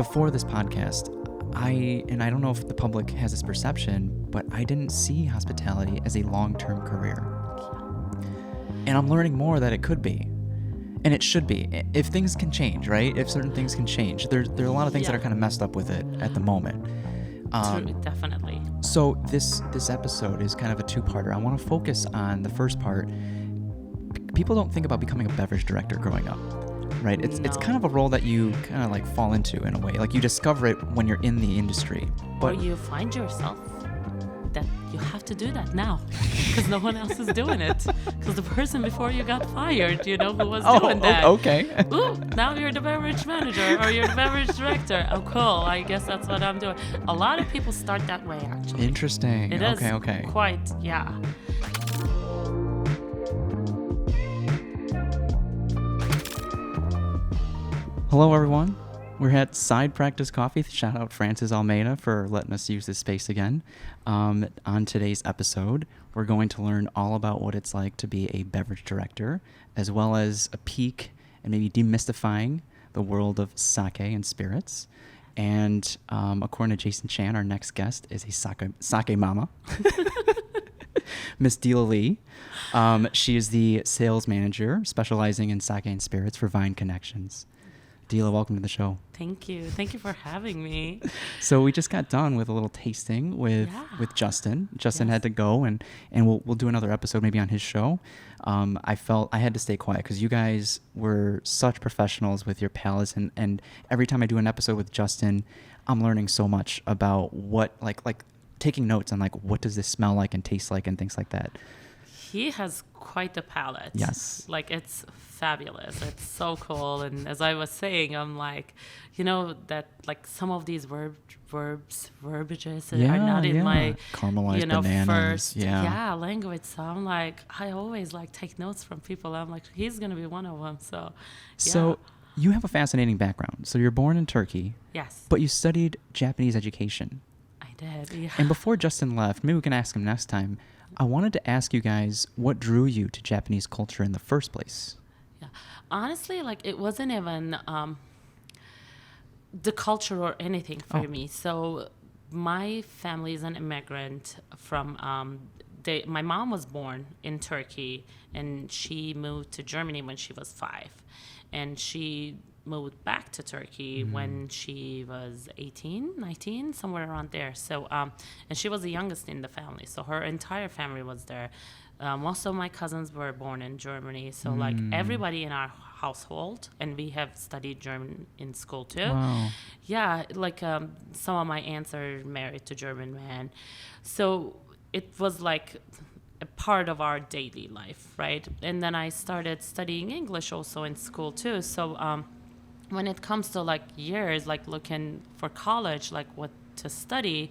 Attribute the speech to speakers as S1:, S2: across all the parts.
S1: before this podcast, I don't know if the public has this perception, but I didn't see hospitality as a long-term career. And I'm learning more that it could be. And it should be. If things can change, right? If certain things can change. There are a lot of things that are kind of messed up with it at the moment.
S2: True, definitely.
S1: So this episode is kind of a two-parter. I want to focus on the first part. People don't think about becoming a beverage director growing up, right? It's kind of a role that you kind of like fall into in a way. Like you discover it when you're in the industry. But
S2: or you find yourself that you have to do that now because no one else is doing it. Because the person before you got fired, who was doing that.
S1: Okay.
S2: Ooh, now you're the beverage manager or you're the beverage director. Oh, cool. I guess that's what I'm doing. A lot of people start that way, actually.
S1: Interesting.
S2: It
S1: okay,
S2: is
S1: okay.
S2: quite, yeah.
S1: Hello, everyone. We're at Side Practice Coffee. Shout out Francis Almeida for letting us use this space again. On today's episode, we're going to learn all about what it's like to be a beverage director, as well as a peek and maybe demystifying the world of sake and spirits. And according to Jason Chan, our next guest is a sake mama, Miss Dila Lee. She is the sales manager specializing in sake and spirits for Vine Connections. Dila, welcome to the show.
S2: Thank you. Thank you for having me.
S1: So we just got done with a little tasting with Justin. Justin had to go, and we'll do another episode maybe on his show. I felt I had to stay quiet because you guys were such professionals with your palates, and every time I do an episode with Justin, I'm learning so much about what like taking notes on like what does this smell like and taste like and things like that.
S2: He has quite a palate.
S1: Yes.
S2: Like, it's fabulous. It's so cool. And as I was saying, I'm like, that like some of these verbiages are not in my,
S1: caramelized bananas.
S2: First language. So I'm like, I always like take notes from people. I'm like, he's going to be one of them. So, yeah.
S1: So you have a fascinating background. So you're born in Turkey.
S2: Yes.
S1: But you studied Japanese education.
S2: I did, yeah.
S1: And before Justin left, maybe we can ask him next time, I wanted to ask you guys what drew you to Japanese culture in the first place.
S2: Yeah, honestly, like it wasn't even the culture or anything for me. So my family is an immigrant from. My mom was born in Turkey, and she moved to Germany when she was 5, and she moved back to Turkey when she was 18, 19, somewhere around there. So, and she was the youngest in the family. So her entire family was there. Most of my cousins were born in Germany. So like everybody in our household, and we have studied German in school too.
S1: Wow.
S2: Yeah, like some of my aunts are married to German men. So it was like a part of our daily life, right? And then I started studying English also in school too. So, when it comes to like years, like looking for college, like what to study,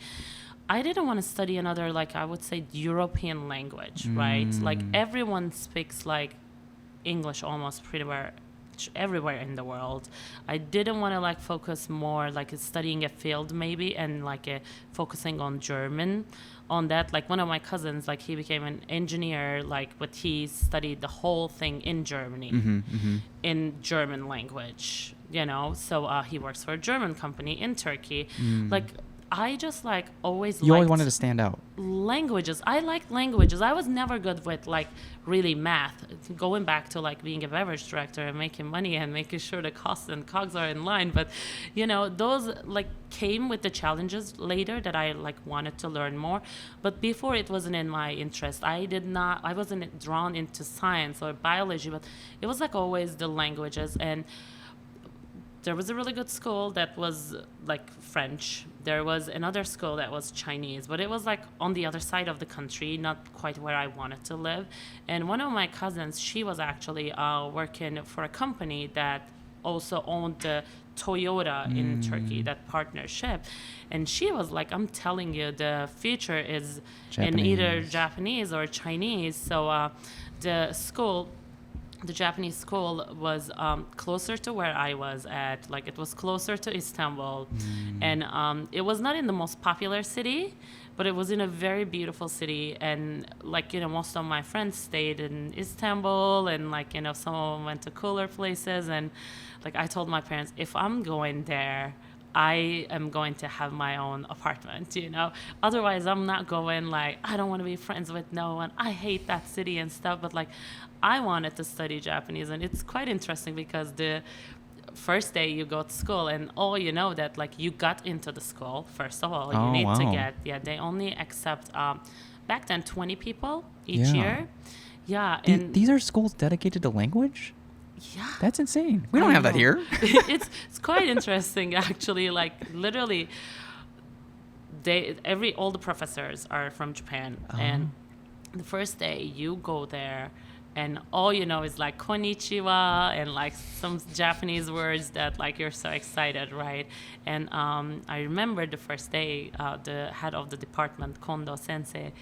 S2: I didn't want to study another, like I would say, European language, right? Like everyone speaks like English almost pretty much everywhere in the world. I didn't want to like focus more like studying a field maybe and like focusing on German on that. Like one of my cousins, like he became an engineer, like but he studied the whole thing in Germany in German language, so he works for a German company in Turkey. Like I just like always
S1: You always wanted to stand out.
S2: Languages. I liked languages. I was never good with like really math. Going back to like being a beverage director and making money and making sure the costs and cogs are in line. But those like came with the challenges later that I like wanted to learn more. But before it wasn't in my interest. I wasn't drawn into science or biology, but it was like always the languages. And there was a really good school that was like French. There was another school that was Chinese, but it was like on the other side of the country, not quite where I wanted to live. And one of my cousins, she was actually working for a company that also owned the Toyota in Turkey, that partnership. And she was like, I'm telling you, the future is in either Japanese or Chinese. So the Japanese school was closer to where I was at. Like it was closer to Istanbul. And it was not in the most popular city, but it was in a very beautiful city. And like, most of my friends stayed in Istanbul and like, some of them went to cooler places. And like I told my parents, if I'm going there, I am going to have my own apartment, you know. Otherwise, I'm not going like, I don't want to be friends with no one. I hate that city and stuff. But like, I wanted to study Japanese, and it's quite interesting because the first day you go to school and you know that like you got into the school. First of all, you need to get they only accept back then 20 people each year. Yeah, and
S1: these are schools dedicated to language?
S2: Yeah.
S1: That's insane. We don't have that here.
S2: It's quite interesting, actually. Like, literally, all the professors are from Japan. And the first day you go there, and all you know is like konnichiwa and like some Japanese words that like you're so excited, right? And I remember the first day, the head of the department, Kondo Sensei,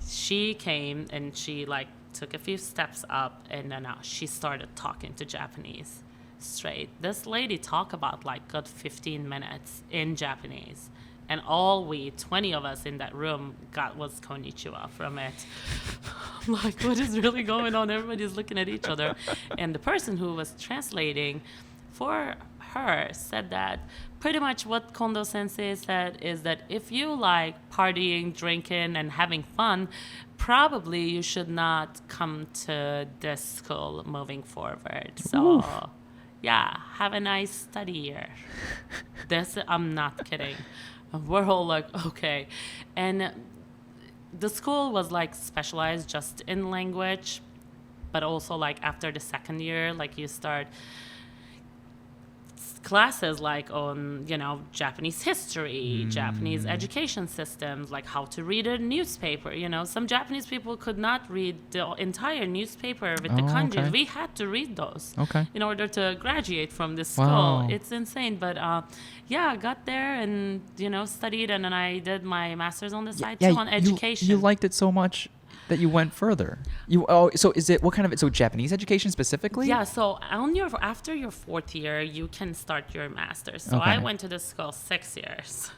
S2: she came and she like took a few steps up, and then she started talking to Japanese straight. This lady talked about like good 15 minutes in Japanese, and all 20 of us in that room got was konnichiwa from it. I'm like, what is really going on? Everybody's looking at each other. And the person who was translating for her said that pretty much what Kondo Sensei said is that if you like partying, drinking, and having fun, probably you should not come to this school moving forward. So, oof. Yeah, have a nice study year. I'm not kidding. We're all like, okay. And the school was like specialized just in language, but also like after the second year, like you start classes like on, you know, Japanese history, Japanese education systems, like how to read a newspaper. You know, some Japanese people could not read the entire newspaper with the kanjis. Okay. We had to read those in order to graduate from this school. Wow. It's insane. But yeah, I got there and, you know, studied, and then I did my master's on the side too on education.
S1: You liked it so much that you went further. So is it what kind of so Japanese education specifically?
S2: Yeah, so after your fourth year, you can start your master's. So I went to the school 6 years.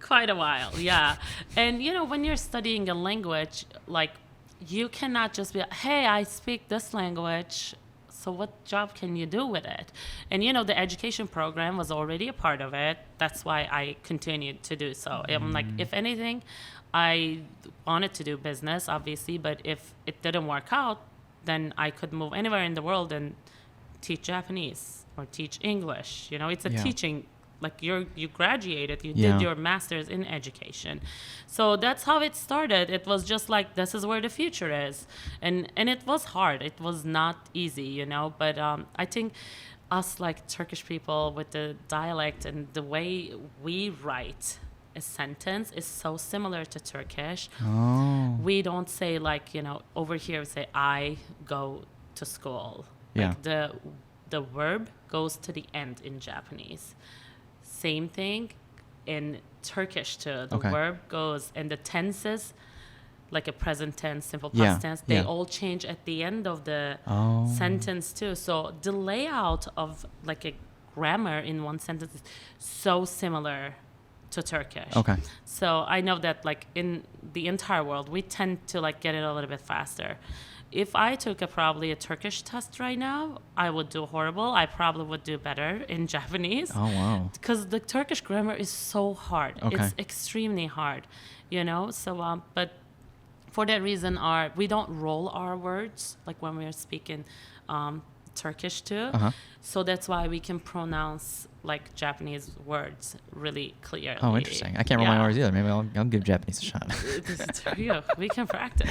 S2: Quite a while, yeah. And you know, when you're studying a language, like you cannot just be like, hey, I speak this language, so what job can you do with it? And you know, the education program was already a part of it. That's why I continued to do so. I'm like, if anything, I wanted to do business, obviously, but if it didn't work out, then I could move anywhere in the world and teach Japanese or teach English. You know, it's a teaching, like you graduated, you did your master's in education. So that's how it started. It was just like, this is where the future is. And it was hard. It was not easy, you know, but I think us like Turkish people with the dialect and the way we write a sentence is so similar to Turkish. We don't say like, you know, over here we say I go to school. Like the verb goes to the end in Japanese. Same thing in Turkish too. The verb goes, and the tenses, like a present tense, simple past tense, they all change at the end of the sentence too. So the layout of like a grammar in one sentence is so similar to Turkish. So I know that like in the entire world, we tend to like get it a little bit faster. If I took probably a Turkish test right now, I would do horrible. I probably would do better in Japanese. Oh, wow. Because the Turkish grammar is so hard. It's extremely hard, you know? So, but for that reason, we don't roll our words, like when we're speaking Turkish too. So that's why we can pronounce like Japanese words really clearly.
S1: Oh, interesting. I can't remember my words either. Maybe I'll give Japanese a shot.
S2: We can practice.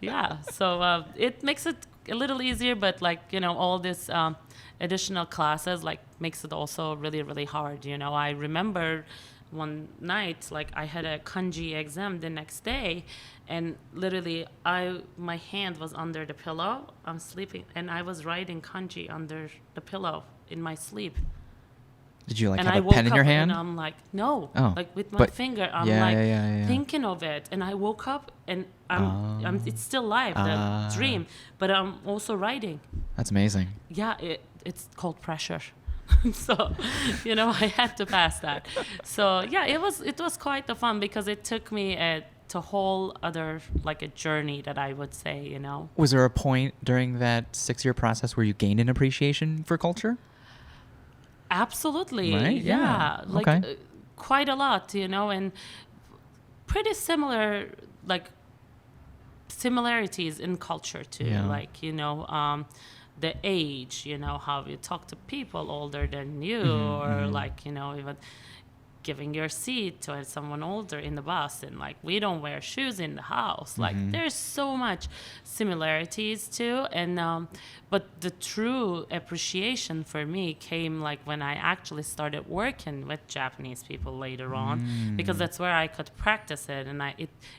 S2: Yeah. So it makes it a little easier, but like, you know, all this additional classes like makes it also really, really hard. You know, I remember one night, like I had a kanji exam the next day, and literally my hand was under the pillow. I'm sleeping, and I was writing kanji under the pillow in my sleep.
S1: Did you like have a pen in your hand?
S2: And I'm like, no, like with my finger. I'm thinking of it, and I woke up, and it's still live, the dream, but I'm also writing.
S1: That's amazing.
S2: Yeah, it's called pressure. So, you know, I had to pass that. So yeah, it was quite the fun because it took me to whole other like a journey that I would say, you know.
S1: Was there a point during that 6-year process where you gained an appreciation for culture?
S2: Absolutely.
S1: Right?
S2: Yeah. Like
S1: Okay.
S2: quite a lot, and pretty similar, like similarities in culture too.
S1: Yeah.
S2: Like, the age, how you talk to people older than you, or like, even giving your seat to someone older in the bus, and like we don't wear shoes in the house. Like there's so much similarities too, and but the true appreciation for me came like when I actually started working with Japanese people later on, because that's where I could practice it, and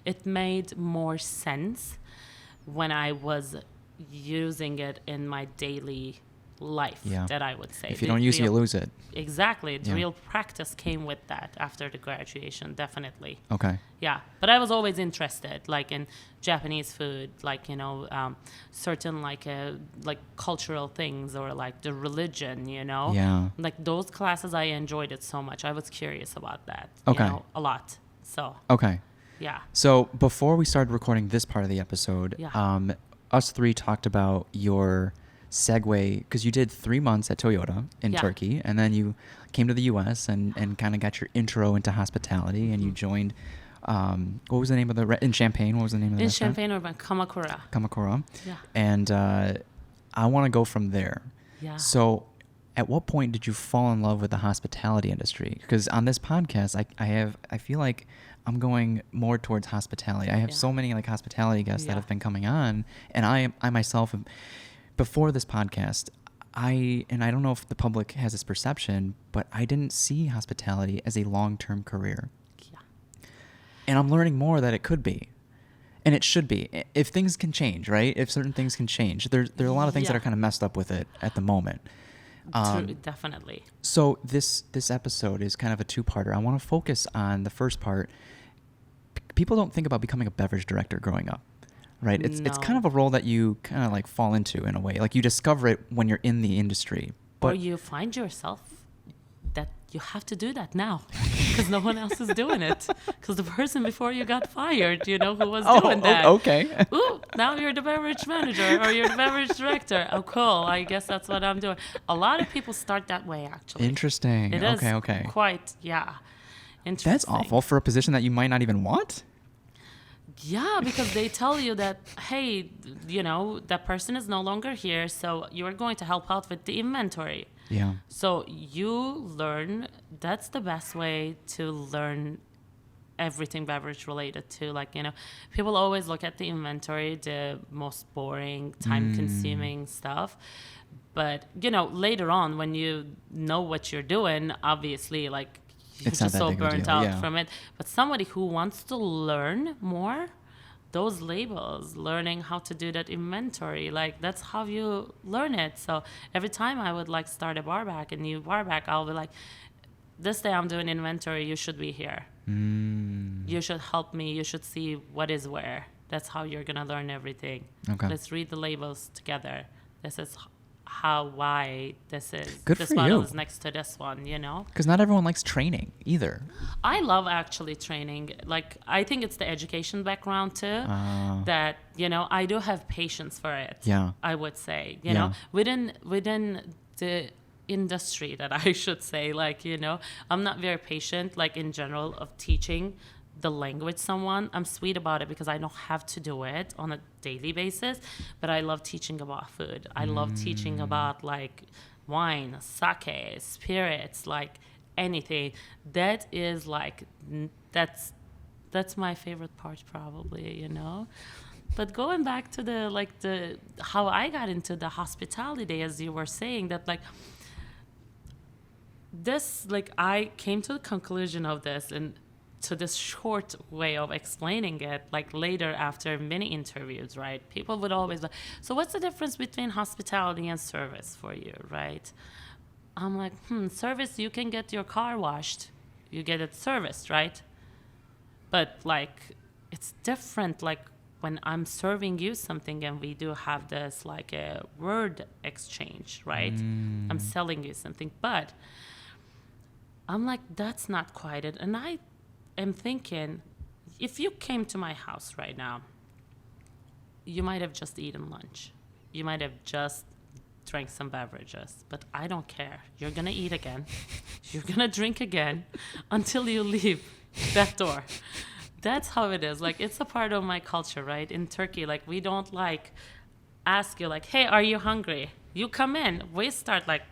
S2: it made more sense when I was using it in my daily life.
S1: Yeah.
S2: That I would say,
S1: If you don't use it, you lose it.
S2: Exactly. The
S1: Yeah.
S2: real practice came with that after the graduation, definitely.
S1: Okay.
S2: Yeah. But I was always interested, like in Japanese food, like, certain like cultural things, or like the religion,
S1: Yeah.
S2: Like those classes, I enjoyed it so much. I was curious about that,
S1: Okay.
S2: a lot. So,
S1: Okay.
S2: yeah.
S1: So before we started recording this part of the episode,
S2: Yeah.
S1: us three talked about your segue, because you did 3 months at Toyota in
S2: Yeah.
S1: Turkey, and then you came to the U.S. and kind of got your intro into hospitality, and you joined, what was the name of in Champaign, what was the name of the
S2: In
S1: restaurant?
S2: Champaign, Urban Kamakura.
S1: Kamakura.
S2: Yeah.
S1: And I want to go from there.
S2: Yeah.
S1: So at what point did you fall in love with the hospitality industry? Because on this podcast, I feel like I'm going more towards hospitality. I have
S2: Yeah.
S1: so many like hospitality guests that
S2: Yeah.
S1: have been coming on, and I myself, before this podcast, I don't know if the public has this perception, but I didn't see hospitality as a long-term career.
S2: Yeah.
S1: And I'm learning more that it could be. And it should be. If things can change, right? If certain things can change. There are a lot of things that
S2: Yeah.
S1: are kind of messed up with it at the moment.
S2: True, definitely.
S1: So this episode is kind of a two-parter. I want to focus on the first part. People don't think about becoming a beverage director growing up, right? It's kind of a role that you kind of like fall into in a way. Like you discover it when you're in the industry.
S2: Or
S1: But
S2: you find yourself that you have to do that now because no one else is doing it. Because the person before you got fired, who was doing that.
S1: Okay.
S2: Ooh, now you're the beverage manager or you're the beverage director. Oh, cool. I guess that's what I'm doing. A lot of people start that way, actually.
S1: Interesting.
S2: It is
S1: Okay.
S2: quite, yeah. Interesting.
S1: That's awful for a position that you might not even want.
S2: Yeah, because they tell you that, hey, that person is no longer here, so you're going to help out with the inventory.
S1: Yeah.
S2: So you learn, that's the best way to learn everything beverage related to. Like, people always look at the inventory, the most boring, time-consuming stuff. But, later on, when you know what you're doing, obviously, like, you're
S1: It's not
S2: just
S1: that
S2: so
S1: big of a
S2: burnt
S1: deal,
S2: out
S1: yeah.
S2: from it. But somebody who wants to learn more, those labels, learning how to do that inventory, like that's how you learn it. So every time I would like start a bar back, a new bar back, I'll be like, this day I'm doing inventory, you should be here. You should help me, you should see what is where. That's how you're gonna learn everything.
S1: Okay.
S2: Let's read the labels together. This is why this is.
S1: Good
S2: this
S1: for
S2: bottle
S1: you.
S2: is next to this one,
S1: Because not everyone likes training either.
S2: I love actually training. Like, I think it's the education background too, that, I do have patience for it.
S1: Yeah.
S2: I would say,
S1: Yeah.
S2: within the industry that I should say, like, I'm not very patient, like in general of teaching the language someone. I'm sweet about it because I don't have to do it on a daily basis, but I love teaching about food. I love teaching about like wine, sake, spirits, like anything. That is like, that's my favorite part probably, But going back to the how I got into the hospitality, as you were saying, that like this, like I came to the conclusion of this and to this short way of explaining it, like later after many interviews, right? People would always like, so what's the difference between hospitality and service for you, right? I'm like, service, you can get your car washed. You get it serviced, right? But like, it's different, like when I'm serving you something and we do have this like a word exchange, right? I'm selling you something, but I'm like, that's not quite it. And I am thinking, if you came to my house right now, you might have just eaten lunch. You might have just drank some beverages, but I don't care. You're going to eat again. You're going to drink again until you leave that door. That's how it is. Like, it's a part of my culture, right? In Turkey, like, we don't like ask you like, hey, are you hungry? You come in. We start like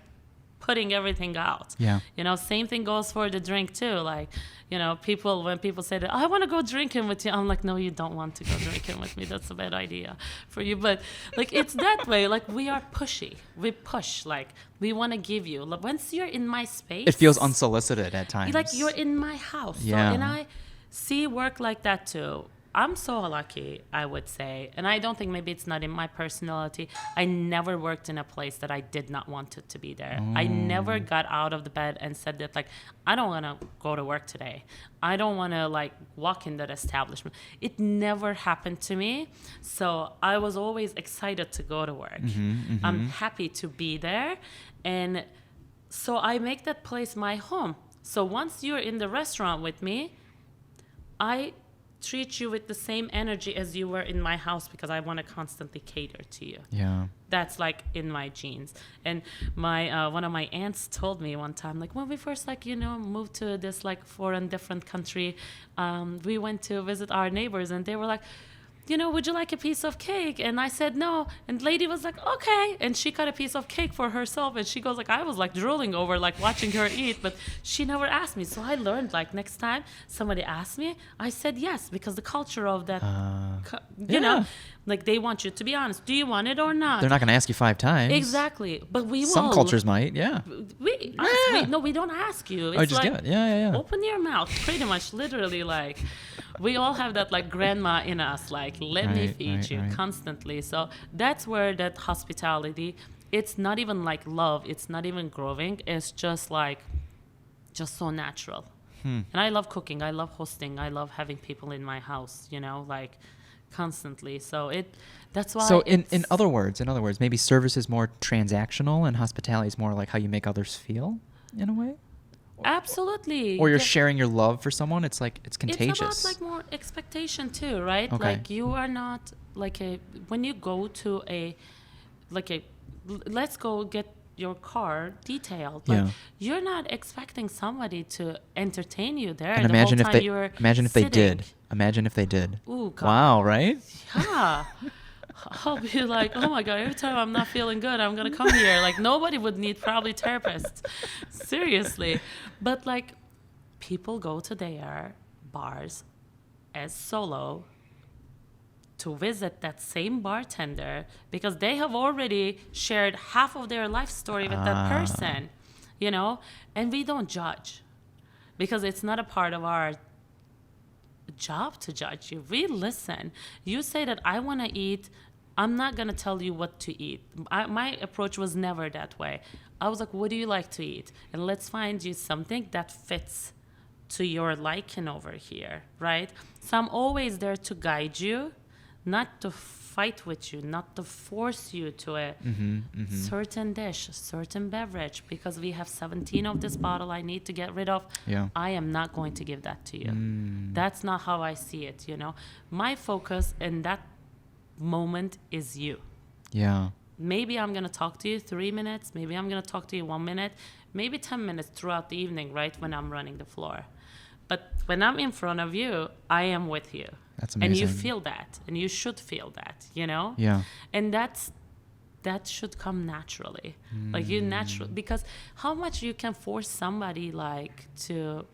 S2: putting everything out.
S1: Yeah.
S2: You know, same thing goes for the drink too. Like, you know, when people say that, I want to go drinking with you, I'm like, no, you don't want to go drinking with me. That's a bad idea for you. But like, it's that way. Like, we are pushy. We push. Like, we want to give you. Like, once you're in my space,
S1: It feels unsolicited at times.
S2: like you're in my house.
S1: Yeah.
S2: So, and I see work like that too. I'm so lucky, I would say. And I don't think, maybe it's not in my personality. I never worked in a place that I did not want it to be there. I never got out of the bed and said that, like, I don't want to go to work today. I don't want to, like, walk in that establishment. It never happened to me. So I was always excited to go to work. I'm happy to be there. And so I make that place my home. So once you're in the restaurant with me, I treat you with the same energy as you were in my house, because I want to constantly cater to you.
S1: Yeah.
S2: That's like in my genes. And my one of my aunts told me one time, like, when we first, like, you know, moved to this like foreign different country, we went to visit our neighbors, and they were like, you know, would you like a piece of cake? And I said no. And lady was like, okay. And she cut a piece of cake for herself. And she goes like, I was like drooling over, like, watching her eat, but she never asked me. So I learned, like, next time somebody asked me, I said yes, because the culture of that, you know, like, they want you to be honest. Do you want it or not?
S1: They're not going to ask you 5 times.
S2: Exactly. But we will.
S1: Some cultures might, yeah.
S2: We don't ask you. It's
S1: Oh, just
S2: like,
S1: give it. Yeah.
S2: open your mouth, pretty much, literally. Like, we all have that, like, grandma in us, like, let me feed you constantly. So that's where that hospitality, it's not even like love, it's not even growing, it's just like, just so natural. And I love cooking, I love hosting, I love having people in my house, you know, like, constantly. So that's why.
S1: So in other words, maybe service is more transactional and hospitality is more like how you make others feel, in a way.
S2: Absolutely.
S1: Or you're sharing your love for someone. It's like, it's contagious.
S2: It's about, like, more expectation too, right?
S1: Okay.
S2: Like, you are not like when you go to let's go get your car detailed. Like, you're not expecting somebody to entertain you there.
S1: And
S2: the
S1: imagine
S2: whole
S1: if
S2: time
S1: they
S2: you're
S1: imagine if they
S2: sitting.
S1: did. Imagine if they did.
S2: Ooh, God.
S1: Wow, right?
S2: Yeah. I'll be like, oh my God, every time I'm not feeling good, I'm going to come here. Like, nobody would need probably therapists. Seriously. But, like, people go to their bars as solo to visit that same bartender because they have already shared half of their life story with that person, you know? And we don't judge because it's not a part of our job to judge you. We listen. You say that I want to eat. I'm not going to tell you what to eat. My approach was never that way. I was like, what do you like to eat? And let's find you something that fits to your liking over here, right? So I'm always there to guide you, not to fight with you, not to force you to a certain dish, certain beverage, because we have 17 of this bottle I need to get rid of.
S1: Yeah.
S2: I am not going to give that to you. That's not how I see it, you know? My focus in that moment is you.
S1: Yeah.
S2: Maybe I'm going to talk to you 3 minutes. Maybe I'm going to talk to you 1 minute. Maybe 10 minutes throughout the evening, right, when I'm running the floor. But when I'm in front of you, I am with you.
S1: That's amazing.
S2: And you feel that. And you should feel that, you know?
S1: Yeah.
S2: And that should come naturally. Like, you naturally, because how much you can force somebody, like, to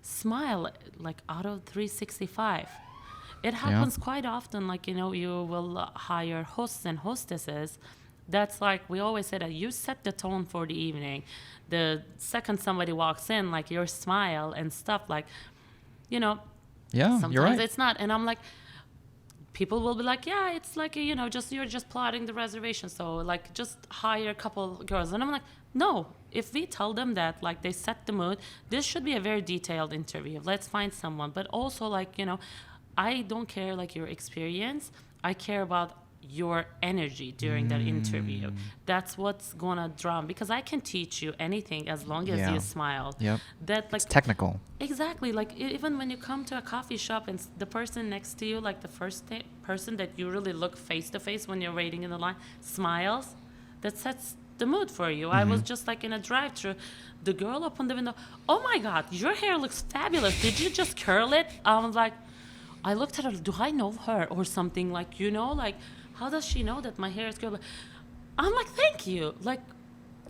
S2: smile, like, out of 365. It happens quite often, like, you know, you will hire hosts and hostesses. That's like, we always say that you set the tone for the evening. The second somebody walks in, like, your smile and stuff, like, you know, sometimes
S1: you're right.
S2: it's not. And I'm like, people will be like, yeah, it's like, you know, you're just plotting the reservation. So, like, just hire a couple girls. And I'm like, no, if we tell them that, like, they set the mood, this should be a very detailed interview. Let's find someone. But also, like, you know, I don't care, like, your experience. I care about your energy during that interview. That's what's gonna draw, because I can teach you anything as long as you smile.
S1: Yep.
S2: That, like,
S1: It's technical.
S2: Exactly. Like, even when you come to a coffee shop and the person next to you, like, the first person that you really look face to face when you're waiting in the line, smiles, that sets the mood for you. I was just like in a drive-thru. The girl opened the window. Oh my God, your hair looks fabulous. Did you just curl it? I was like, I looked at her. Do I know her or something? Like, you know, like, how does she know that my hair is curly? I'm like, thank you. Like,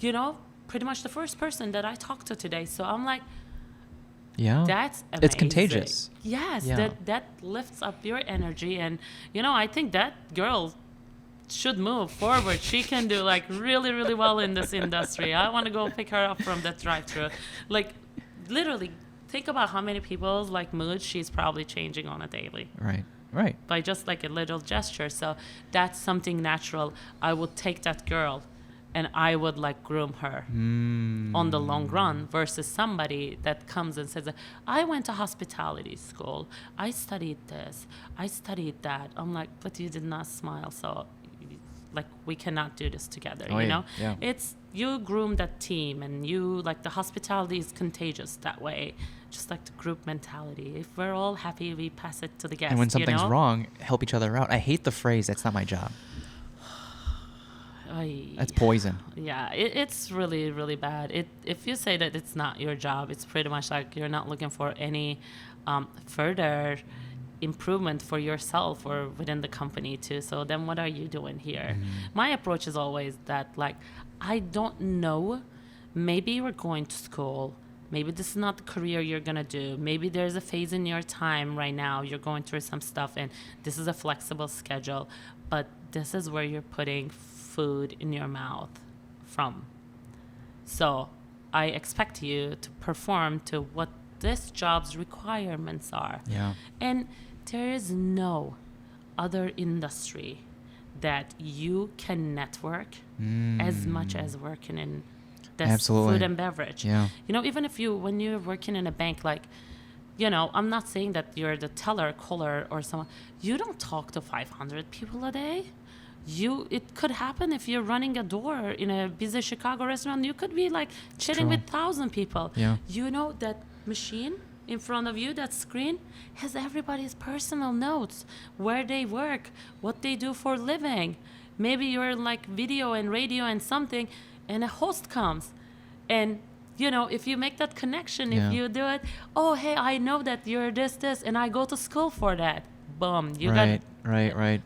S2: you know, pretty much the first person that I talked to today. So I'm like,
S1: yeah,
S2: that's amazing.
S1: It's contagious.
S2: Yes,
S1: Yeah.
S2: that lifts up your energy. And, you know, I think that girl should move forward. She can do like really, really well in this industry. I want to go pick her up from that drive-thru. Like, literally, think about how many people's like mood she's probably changing on a daily.
S1: Right.
S2: By just like a little gesture. So that's something natural. I would take that girl and I would like groom her on the long run versus somebody that comes and says, I went to hospitality school. I studied this. I studied that. I'm like, but you did not smile. So like we cannot do this together, you know?
S1: Yeah.
S2: It's you groom that team and you like the hospitality is contagious that way. Just like the group mentality. If we're all happy, we pass it to the guests.
S1: And when something's
S2: you know?
S1: wrong, help each other out. I hate the phrase, that's not my job. That's poison.
S2: Yeah, it's really, really bad. If you say that it's not your job, it's pretty much like you're not looking for any further improvement for yourself or within the company too. So then what are you doing here? My approach is always that, like, I don't know. Maybe you're going to school. Maybe this is not the career you're going to do. Maybe there's a phase in your time right now. You're going through some stuff and this is a flexible schedule. But this is where you're putting food in your mouth from. So I expect you to perform to what this job's requirements are.
S1: Yeah.
S2: And there is no other industry that you can network as much as working in this
S1: Absolutely.
S2: food and beverage.
S1: Yeah.
S2: You know, even if when you're working in a bank, like, you know, I'm not saying that you're the teller, caller, or someone. You don't talk to 500 people a day. It could happen if you're running a door in a busy Chicago restaurant. You could be like chilling with 1,000 people.
S1: Yeah.
S2: You know, that machine in front of you, that screen, has everybody's personal notes, where they work, what they do for a living. Maybe you're like video and radio and something, and a host comes. And, you know, if you make that connection, if you do it, oh, hey, I know that you're this, and I go to school for that. Boom. You got
S1: Right.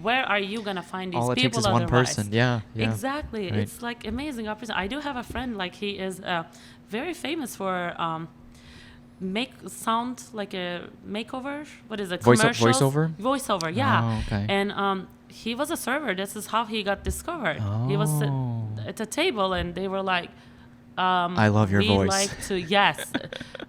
S2: Where are you going to find these
S1: All it
S2: people
S1: takes is one
S2: otherwise?
S1: person. Yeah.
S2: Exactly.
S1: Right.
S2: It's like amazing opportunity. I do have a friend, like he is very famous for make sound like a makeover. What is it? Commercials? Voiceover, yeah.
S1: Oh, okay.
S2: And he was a server. This is how he got discovered. He was at a table and they were like,
S1: I love your voice.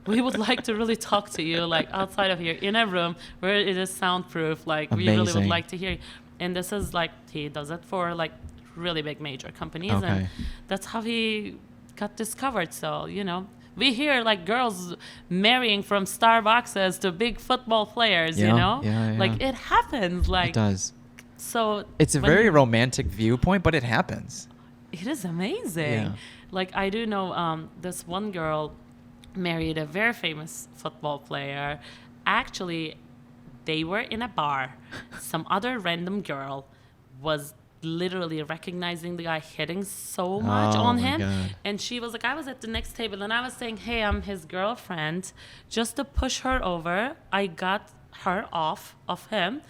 S2: We would like to really talk to you, like outside of here in a room where it is soundproof. Like we really would like to hear you. And this is like, he does it for like really big major companies.
S1: Okay.
S2: And that's how he got discovered. So, you know, we hear like girls marrying from Starbucks to big football players, you know?
S1: Yeah.
S2: Like it happens. Like
S1: it does.
S2: So
S1: It's a very romantic viewpoint, but it happens.
S2: it is amazing.
S1: Yeah.
S2: Like I do know this one girl married a very famous football player. Actually, they were in a bar. Some other random girl was literally recognizing the guy, hitting so much on him.
S1: God.
S2: And she was like, I was at the next table and I was saying, hey, I'm his girlfriend. Just to push her over, I got her off of him.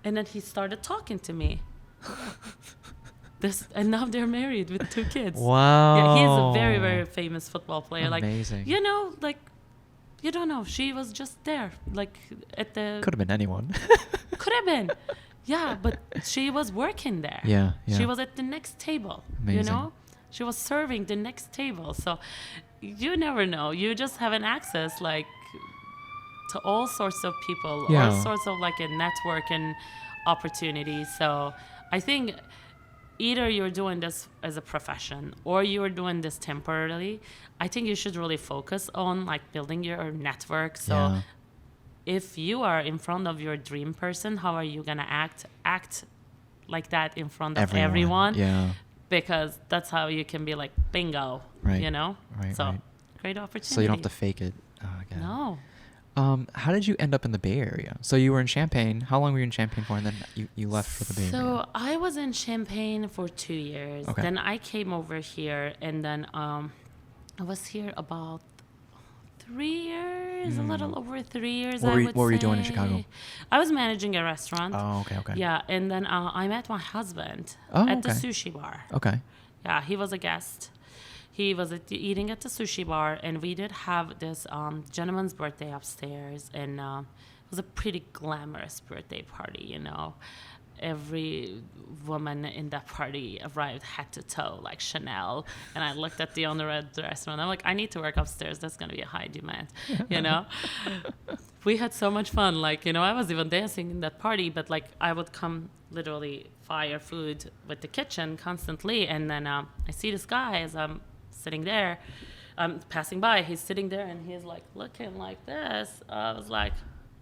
S2: And then he started talking to me. And now they're married with 2 kids.
S1: Wow.
S2: Yeah, he's a very, very famous football player.
S1: Amazing.
S2: Like, you know, like, you don't know. She was just there, like at the.
S1: Could have been anyone.
S2: Could have been. Yeah, but she was working there.
S1: Yeah.
S2: She was at the next table.
S1: Amazing.
S2: You know, she was serving the next table. So you never know. You just have an access, like, to all sorts of people, all sorts of like a network and opportunity. So I think either you're doing this as a profession or you're doing this temporarily. I think you should really focus on like building your network. So if you are in front of your dream person, how are you going to act like that in front of everyone?
S1: Yeah.
S2: Because that's how you can be like, bingo, you know?
S1: Right,
S2: so
S1: right.
S2: great opportunity.
S1: So you don't have to fake it. Oh, God.
S2: No.
S1: How did you end up in the Bay Area? So you were in Champaign. How long were you in Champaign for? And then you left for the Bay Area.
S2: So I was in Champaign for 2 years.
S1: Okay.
S2: Then I came over here, and then I was here about 3 years, a little over 3 years.
S1: What were you doing in Chicago?
S2: I was managing a restaurant.
S1: Oh, okay.
S2: Yeah, and then I met my husband
S1: Oh,
S2: at the
S1: okay.
S2: sushi bar.
S1: Okay.
S2: Yeah, he was a guest. He was eating at the sushi bar, and we did have this gentleman's birthday upstairs, and it was a pretty glamorous birthday party, you know. Every woman in that party arrived head to toe, like Chanel. And I looked at the owner of the restaurant. I'm like, I need to work upstairs. That's going to be a high demand, you know. We had so much fun. Like, you know, I was even dancing in that party, but like I would come literally fire food with the kitchen constantly. And then I see this guy as I'm sitting there, I'm passing by. He's sitting there and he's like looking like this. I was like,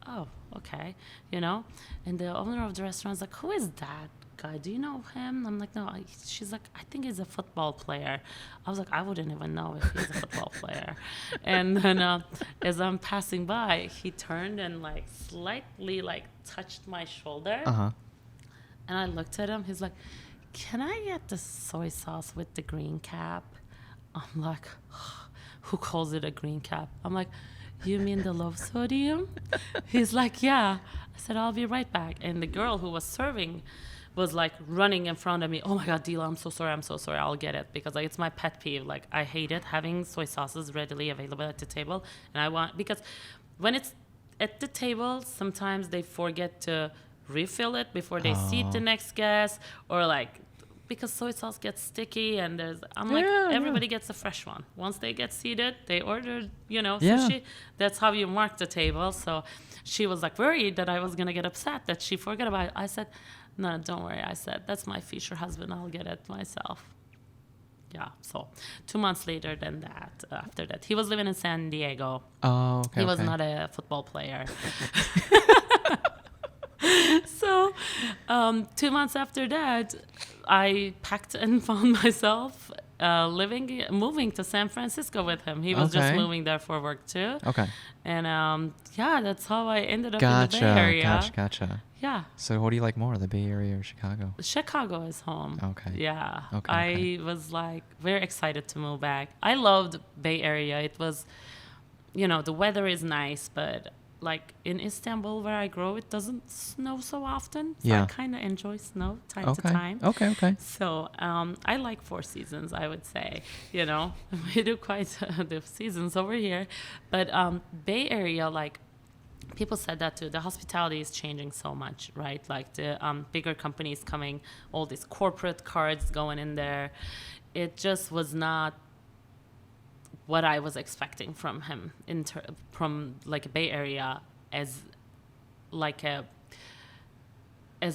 S2: oh, okay, you know. And the owner of the restaurant's like, who is that guy? Do you know him? I'm like, no. She's like, I think he's a football player. I was like, I wouldn't even know if he's a football player. And then as I'm passing by, he turned and like slightly like touched my shoulder. And I looked at him. He's like, can I get the soy sauce with the green cap? I'm like, who calls it a green cap? I'm like, you mean the low sodium? He's like, yeah. I said, I'll be right back. And the girl who was serving was like running in front of me. Oh my God, Dila, I'm so sorry. I'll get it. Because like, it's my pet peeve. Like, I hate it having soy sauces readily available at the table. And because when it's at the table, sometimes they forget to refill it before they seat the next guest, or like, because soy sauce gets sticky, and everybody gets a fresh one. Once they get seated, they order, you know, sushi. That's how you mark the table. So she was like worried that I was going to get upset that she forgot about it. I said, no, don't worry. I said, that's my future husband. I'll get it myself. Yeah. So 2 months later after that, he was living in San Diego.
S1: Oh, okay.
S2: He was not a football player. So 2 months after that, I packed and found myself moving to San Francisco with him. He was just moving there for work too.
S1: Okay.
S2: And that's how I ended up in the Bay Area.
S1: Gotcha.
S2: Yeah.
S1: So what do you like more, the Bay Area or Chicago?
S2: Chicago is home.
S1: Okay.
S2: Yeah.
S1: Okay.
S2: I was like very excited to move back. I loved Bay Area. It was, you know, the weather is nice, but like in Istanbul where I grew, it doesn't snow so often. So I kind of enjoy snow time to time.
S1: Okay.
S2: So I like 4 seasons, I would say. You know, we do quite the seasons over here. But Bay Area, like, people said that too. The hospitality is changing so much, right? Like the bigger companies coming, all these corporate cards going in there. It just was not what I was expecting from him from like a Bay Area as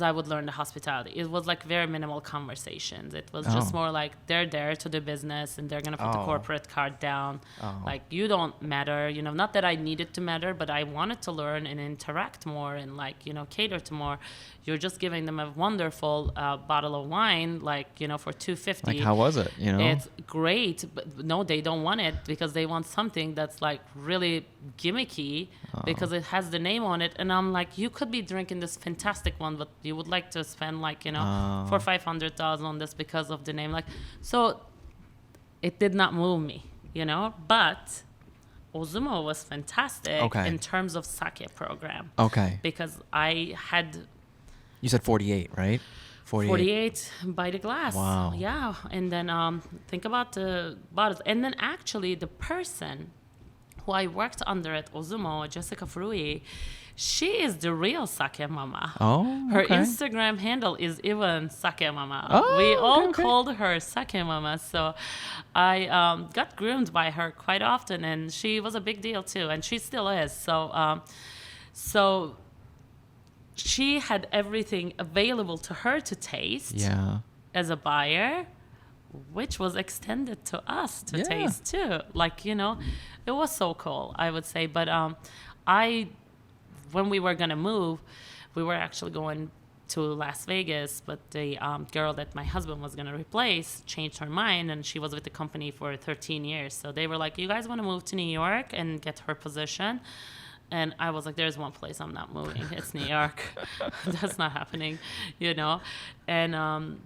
S2: I would learn the hospitality. It was like very minimal conversations. It was just more like they're there to do business and they're going to put the corporate card down. Like, you don't matter, you know, not that I needed to matter, but I wanted to learn and interact more and like, you know, cater to more. You're just giving them a wonderful bottle of wine, like, you know, for $2.50.
S1: Like, how was it? You know,
S2: it's great, but no, they don't want it because they want something that's like really gimmicky because it has the name on it. And I'm like, you could be drinking this fantastic one, but you would like to spend like, you know, $400,000-$500,000 on this because of the name. Like, so it did not move me, you know, but Ozumo was fantastic in terms of sake program. Okay. Because I had...
S1: You said 48, right?
S2: 48 by the glass.
S1: Wow.
S2: Yeah. And then think about the bottles. And then actually the person who I worked under at Ozumo, Jessica Frui, she is the real sake mama.
S1: Oh,
S2: Her Instagram handle is even sake mama. We all called her sake mama. So I got groomed by her quite often, and she was a big deal too, and she still is. So she had everything available to her to taste as a buyer, which was extended to us to taste too. Like, you know, it was so cool, I would say. But when we were going to move, we were actually going to Las Vegas, but the girl that my husband was going to replace changed her mind, and she was with the company for 13 years. So they were like, you guys want to move to New York and get her position? And I was like, there's one place I'm not moving. It's New York. That's not happening, you know? And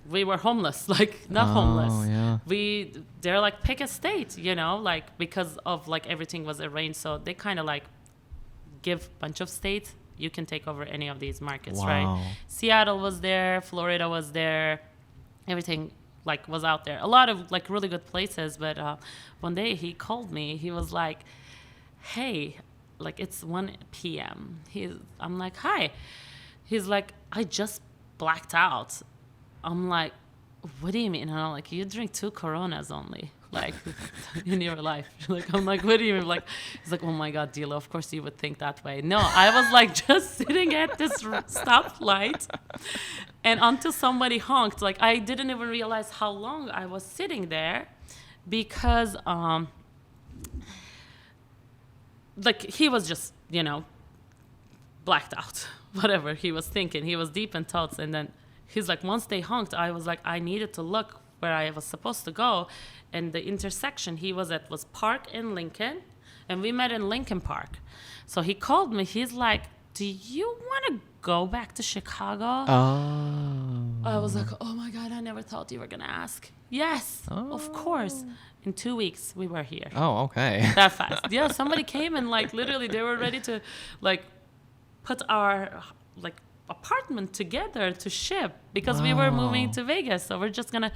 S2: we were homeless, like not homeless.
S1: Yeah.
S2: They're like, pick a state, you know, like because of like everything was arranged. So they kind of like give a bunch of states. You can take over any of these markets, right? Seattle was there. Florida was there. Everything like was out there. A lot of like really good places. But one day he called me. He was like, hey, like it's 1 p.m. I'm like, hi. He's like, I just blacked out. I'm like, what do you mean? And I'm like, you drink 2 Coronas only, like in your life. Like, I'm like, what do you mean? Like, he's like, oh my God, Dila, of course you would think that way. No, I was like just sitting at this stoplight, and until somebody honked, like I didn't even realize how long I was sitting there, because like he was just, you know, blacked out, whatever he was thinking. He was deep in thoughts, and then he's like, once they honked, I was like, I needed to look where I was supposed to go. And the intersection he was at was Park and Lincoln. And we met in Lincoln Park. So he called me. He's like, do you want to go back to Chicago?
S1: Oh.
S2: I was like, oh my God, I never thought you were going to ask. Yes, of course. In 2 weeks, we were here.
S1: Oh, okay.
S2: That fast. Yeah, somebody came and like literally they were ready to like put our like apartment together to ship, because we were moving to Vegas. So we're just going to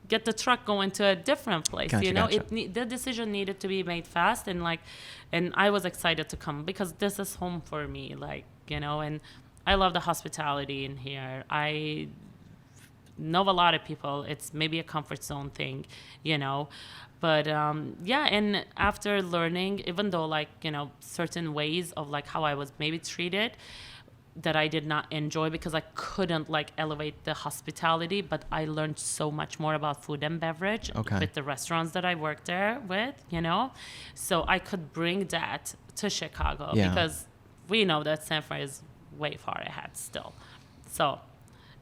S2: get the truck going to a different place.
S1: Gotcha,
S2: you know,
S1: gotcha.
S2: the decision needed to be made fast, and like, and I was excited to come because this is home for me, like, you know, and I love the hospitality in here. I know a lot of people. It's maybe a comfort zone thing, you know, but yeah. And after learning, even though like, you know, certain ways of like how I was maybe treated that I did not enjoy because I couldn't like elevate the hospitality, but I learned so much more about food and beverage with the restaurants that I worked there with, you know, so I could bring that to Chicago because we know that San Fran is way far ahead still. So,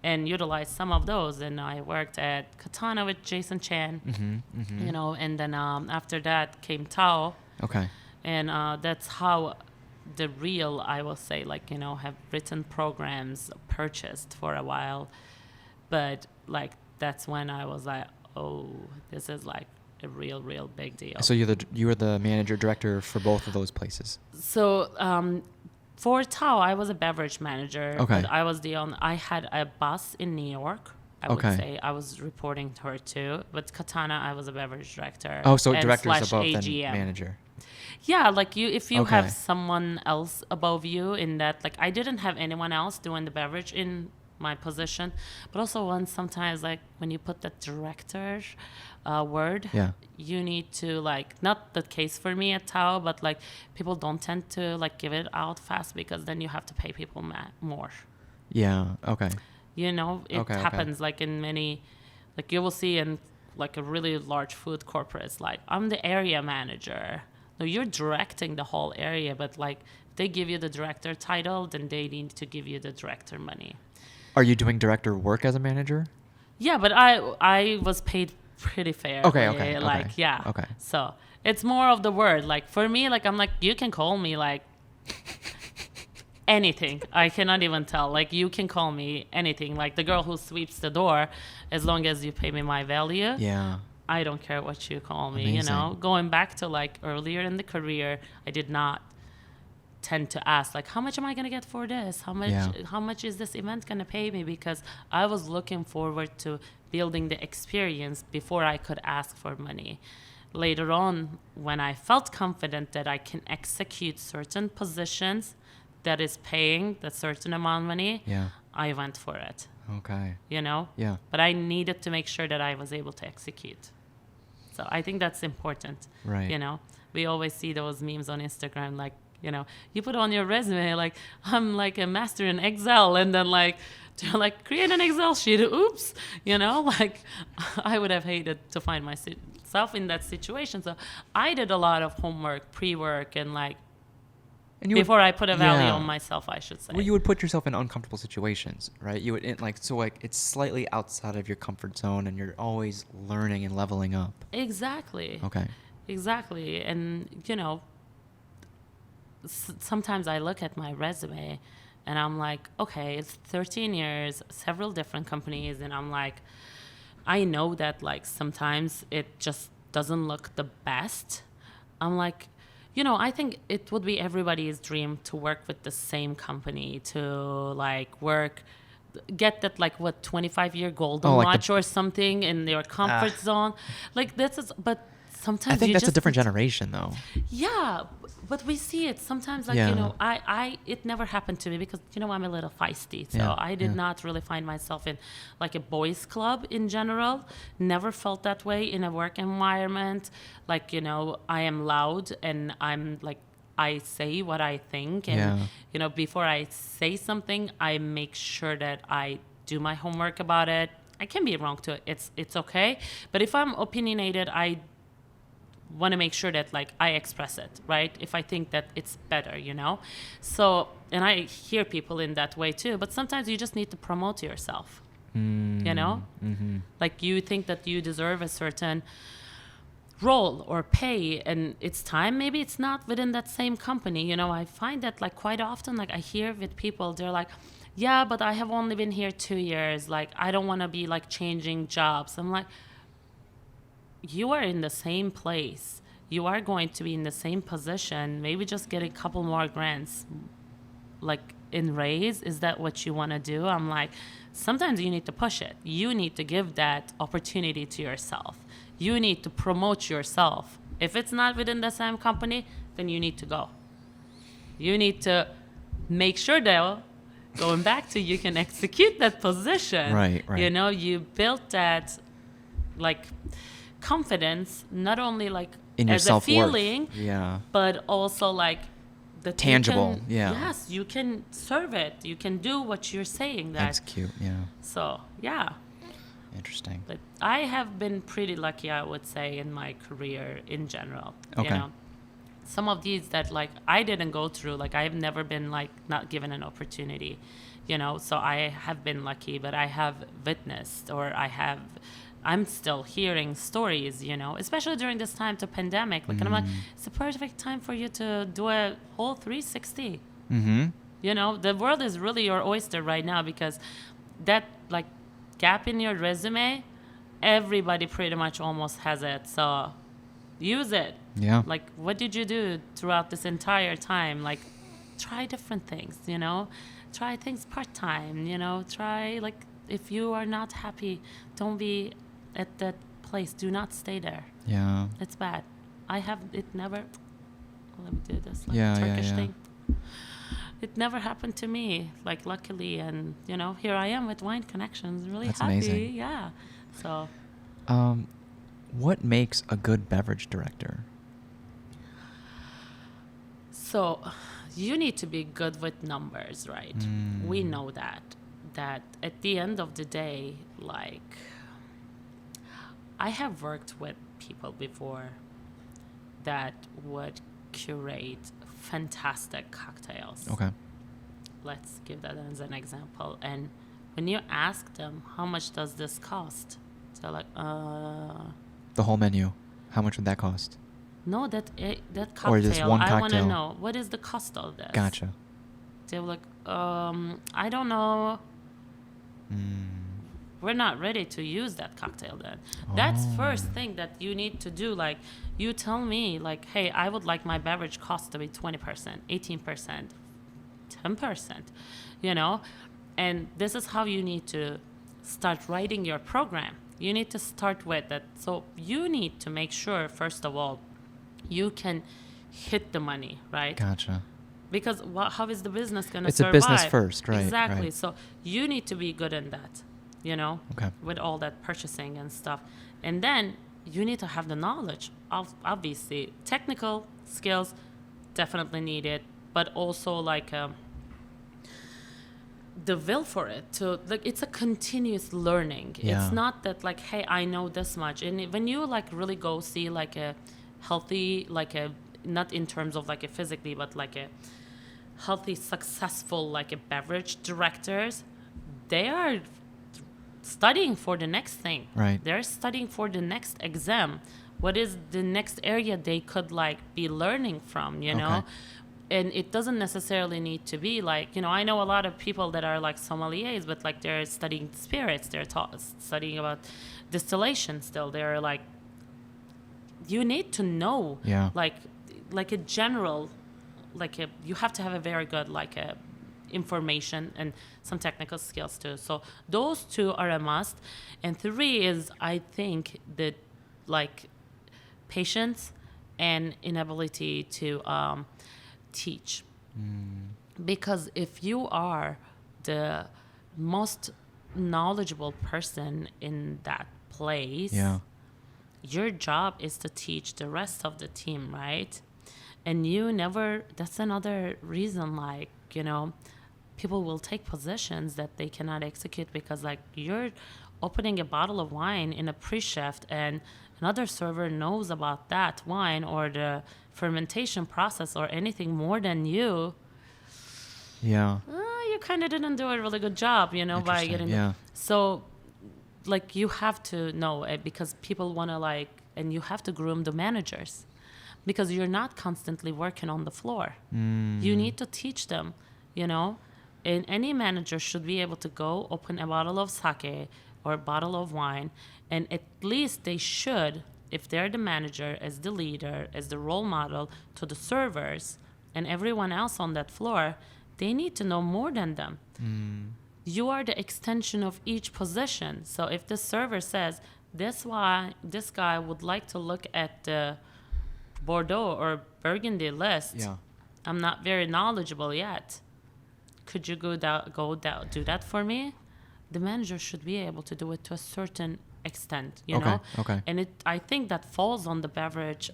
S2: and utilize some of those. And I worked at Katana with Jason Chan, you know, and then after that came Tao.
S1: Okay.
S2: And that's how the real, I will say, like, you know, have written programs purchased for a while. But like, that's when I was like, oh, this is like a real big deal.
S1: So you were the manager director for both of those places.
S2: So for Tao, I was a beverage manager.
S1: Okay.
S2: But I was I had a boss in New York. I would say I was reporting to her too. But Katana, I was a beverage director.
S1: Oh, so director is above
S2: AGM.
S1: the manager.
S2: Yeah, like if you have someone else above you in that, like I didn't have anyone else doing the beverage in my position, but also sometimes like when you put the director word, you need to like, not the case for me at Tao, but like people don't tend to like give it out fast because then you have to pay people more. Yeah. Okay. You know, it happens like in many, like you will see in like a really large food corporates, like I'm the area manager. No, you're directing the whole area, but like they give you the director title, then they need to give you the director money.
S1: Are you doing director work as a manager?
S2: Yeah, but I was paid pretty fair.
S1: Okay.
S2: Okay. So it's more of the word. Like for me, like I'm like, you can call me like anything. I cannot even tell. Like you can call me anything. Like the girl who sweeps the door, as long as you pay me my value. Yeah. I don't care what you call me. Amazing. You know, going back to like earlier in the career, I did not tend to ask like, how much am I going to get for this? How much is this event going to pay me? Because I was looking forward to building the experience before I could ask for money. Later on, when I felt confident that I can execute certain positions that is paying that certain amount of money, I went for it. Okay. You know? Yeah. But I needed to make sure that I was able to execute. So I think that's important. Right. You know, we always see those memes on Instagram, like, you know, you put on your resume, like, I'm like a master in Excel, and then like, they're like, create an Excel sheet. Oops. You know, like I would have hated to find myself in that situation. So I did a lot of homework, pre-work, and like, before I put a value on myself, I should say.
S1: Well, you would put yourself in uncomfortable situations, right? You would it's slightly outside of your comfort zone, and you're always learning and leveling up.
S2: Exactly. Okay. Exactly, and you know, sometimes I look at my resume and I'm like, okay, it's 13 years, several different companies. And I'm like, I know that like sometimes it just doesn't look the best. I'm like, I think it would be everybody's dream to work with the same company, to like get that like 25-year golden
S1: like
S2: watch or something in your comfort zone. Like but sometimes
S1: I think
S2: you
S1: that's a
S2: just
S1: different generation, though.
S2: yeah, but we see it sometimes, like,
S1: Yeah.
S2: I it never happened to me because, I'm a little feisty. So
S1: Yeah,
S2: I did
S1: yeah.
S2: not really find myself in like a boys club in general. Never felt that way in a work environment. Like, I am loud and I'm like, I say what I think. And,
S1: Yeah.
S2: Before I say something, I make sure that I do my homework about it. I can be wrong too. It's okay. But if I'm opinionated, I want to make sure that like I express it, right? If I think that it's better, So, and I hear people in that way too, but sometimes you just need to promote yourself,
S1: Mm-hmm.
S2: Like you think that you deserve a certain role or pay and it's time, maybe it's not within that same company. I find that like quite often, like I hear with people, they're like, yeah, but I have only been here 2 years. Like, I don't want to be like changing jobs. I'm like, you are in the same place. You are going to be in the same position. Maybe just get a couple more grants, like in raise. Is that what you want to do? I'm like, sometimes you need to push it. You need to give that opportunity to yourself. You need to promote yourself. If it's not within the same company, then you need to go. You need to make sure that going back to you can execute that position.
S1: Right.
S2: You built that like confidence, not only like
S1: In your
S2: as a
S1: self-worth.
S2: feeling,
S1: Yeah.
S2: but also like the
S1: Tangible, yeah.
S2: Yes, you can serve it. You can do what you're saying.
S1: That's cute. Yeah.
S2: So yeah.
S1: Interesting.
S2: But I have been pretty lucky, I would say, in my career in general.
S1: Okay.
S2: Some of these that like I didn't go through, like I've never been like not given an opportunity, so I have been lucky, but I have witnessed or I'm still hearing stories, especially during this time to pandemic. Like, and I'm like, it's a perfect time for you to do a whole 360.
S1: Mm-hmm.
S2: The world is really your oyster right now because that like gap in your resume, everybody pretty much almost has it. So use it.
S1: Yeah.
S2: Like, what did you do throughout this entire time? Like, try different things, try things part-time, try like, if you are not happy, don't be at that place. Do not stay there.
S1: Yeah.
S2: It's bad. I have it never. Let me do this like Turkish thing. It never happened to me. Like luckily, and here I am with Wine Connections. Really
S1: That's
S2: happy.
S1: amazing.
S2: Yeah. So.
S1: What makes a good beverage director?
S2: So, you need to be good with numbers, right? We know that at the end of the day, like, I have worked with people before that would curate fantastic cocktails.
S1: Okay.
S2: Let's give that as an example. And when you ask them, how much does this cost? They're like,
S1: The whole menu. How much would that cost?
S2: no, that cocktail.
S1: Or just one
S2: I want to
S1: cocktail.
S2: know, what is the cost of this?
S1: Gotcha.
S2: They were like, I don't know. We're not ready to use that cocktail then. That's first thing that you need to do. Like, you tell me, like, hey, I would like my beverage cost to be 20%, 18%, 10%, And this is how you need to start writing your program. You need to start with that. So you need to make sure, first of all, you can hit the money, right?
S1: Gotcha.
S2: Because how is the business going to
S1: It's
S2: survive?
S1: a business first, right?
S2: Exactly.
S1: Right.
S2: So you need to be good in that,
S1: Okay.
S2: with all that purchasing and stuff. And then you need to have the knowledge. Obviously, technical skills definitely needed, but also like the will for it. To like, it's a continuous learning.
S1: Yeah.
S2: It's not that like, hey, I know this much. And when you like really go see like a healthy, like a, not in terms of like a physically, but like a healthy, successful, like a beverage directors, they are studying for the next thing.
S1: Right.
S2: They're studying for the next exam. What is the next area they could like be learning from,
S1: Okay.
S2: And it doesn't necessarily need to be like, I know a lot of people that are like sommeliers, but like they're studying spirits, they're studying about distillation still. They're like, you need to know,
S1: Yeah.
S2: like a general, you have to have a very good information and some technical skills too. So those two are a must. And three is, I think, that like patience and inability to teach. Because if you are the most knowledgeable person in that place,
S1: Yeah.
S2: your job is to teach the rest of the team, right? And that's another reason, like, people will take positions that they cannot execute because, like, you're opening a bottle of wine in a pre-shift and another server knows about that wine or the fermentation process or anything more than you.
S1: Yeah.
S2: You kind of didn't do a really good job, by getting
S1: Yeah.
S2: So, like, you have to know it because people want to, and you have to groom the managers because you're not constantly working on the floor. You need to teach them, and any manager should be able to go open a bottle of sake or a bottle of wine, and at least they should, if they're the manager, as the leader, as the role model to the servers and everyone else on that floor, they need to know more than them. You are the extension of each position. So if the server says, this guy would like to look at the Bordeaux or Burgundy list,
S1: Yeah.
S2: I'm not very knowledgeable yet. Could you do that for me? The manager should be able to do it to a certain extent, you know?
S1: Okay.
S2: And I think that falls on the beverage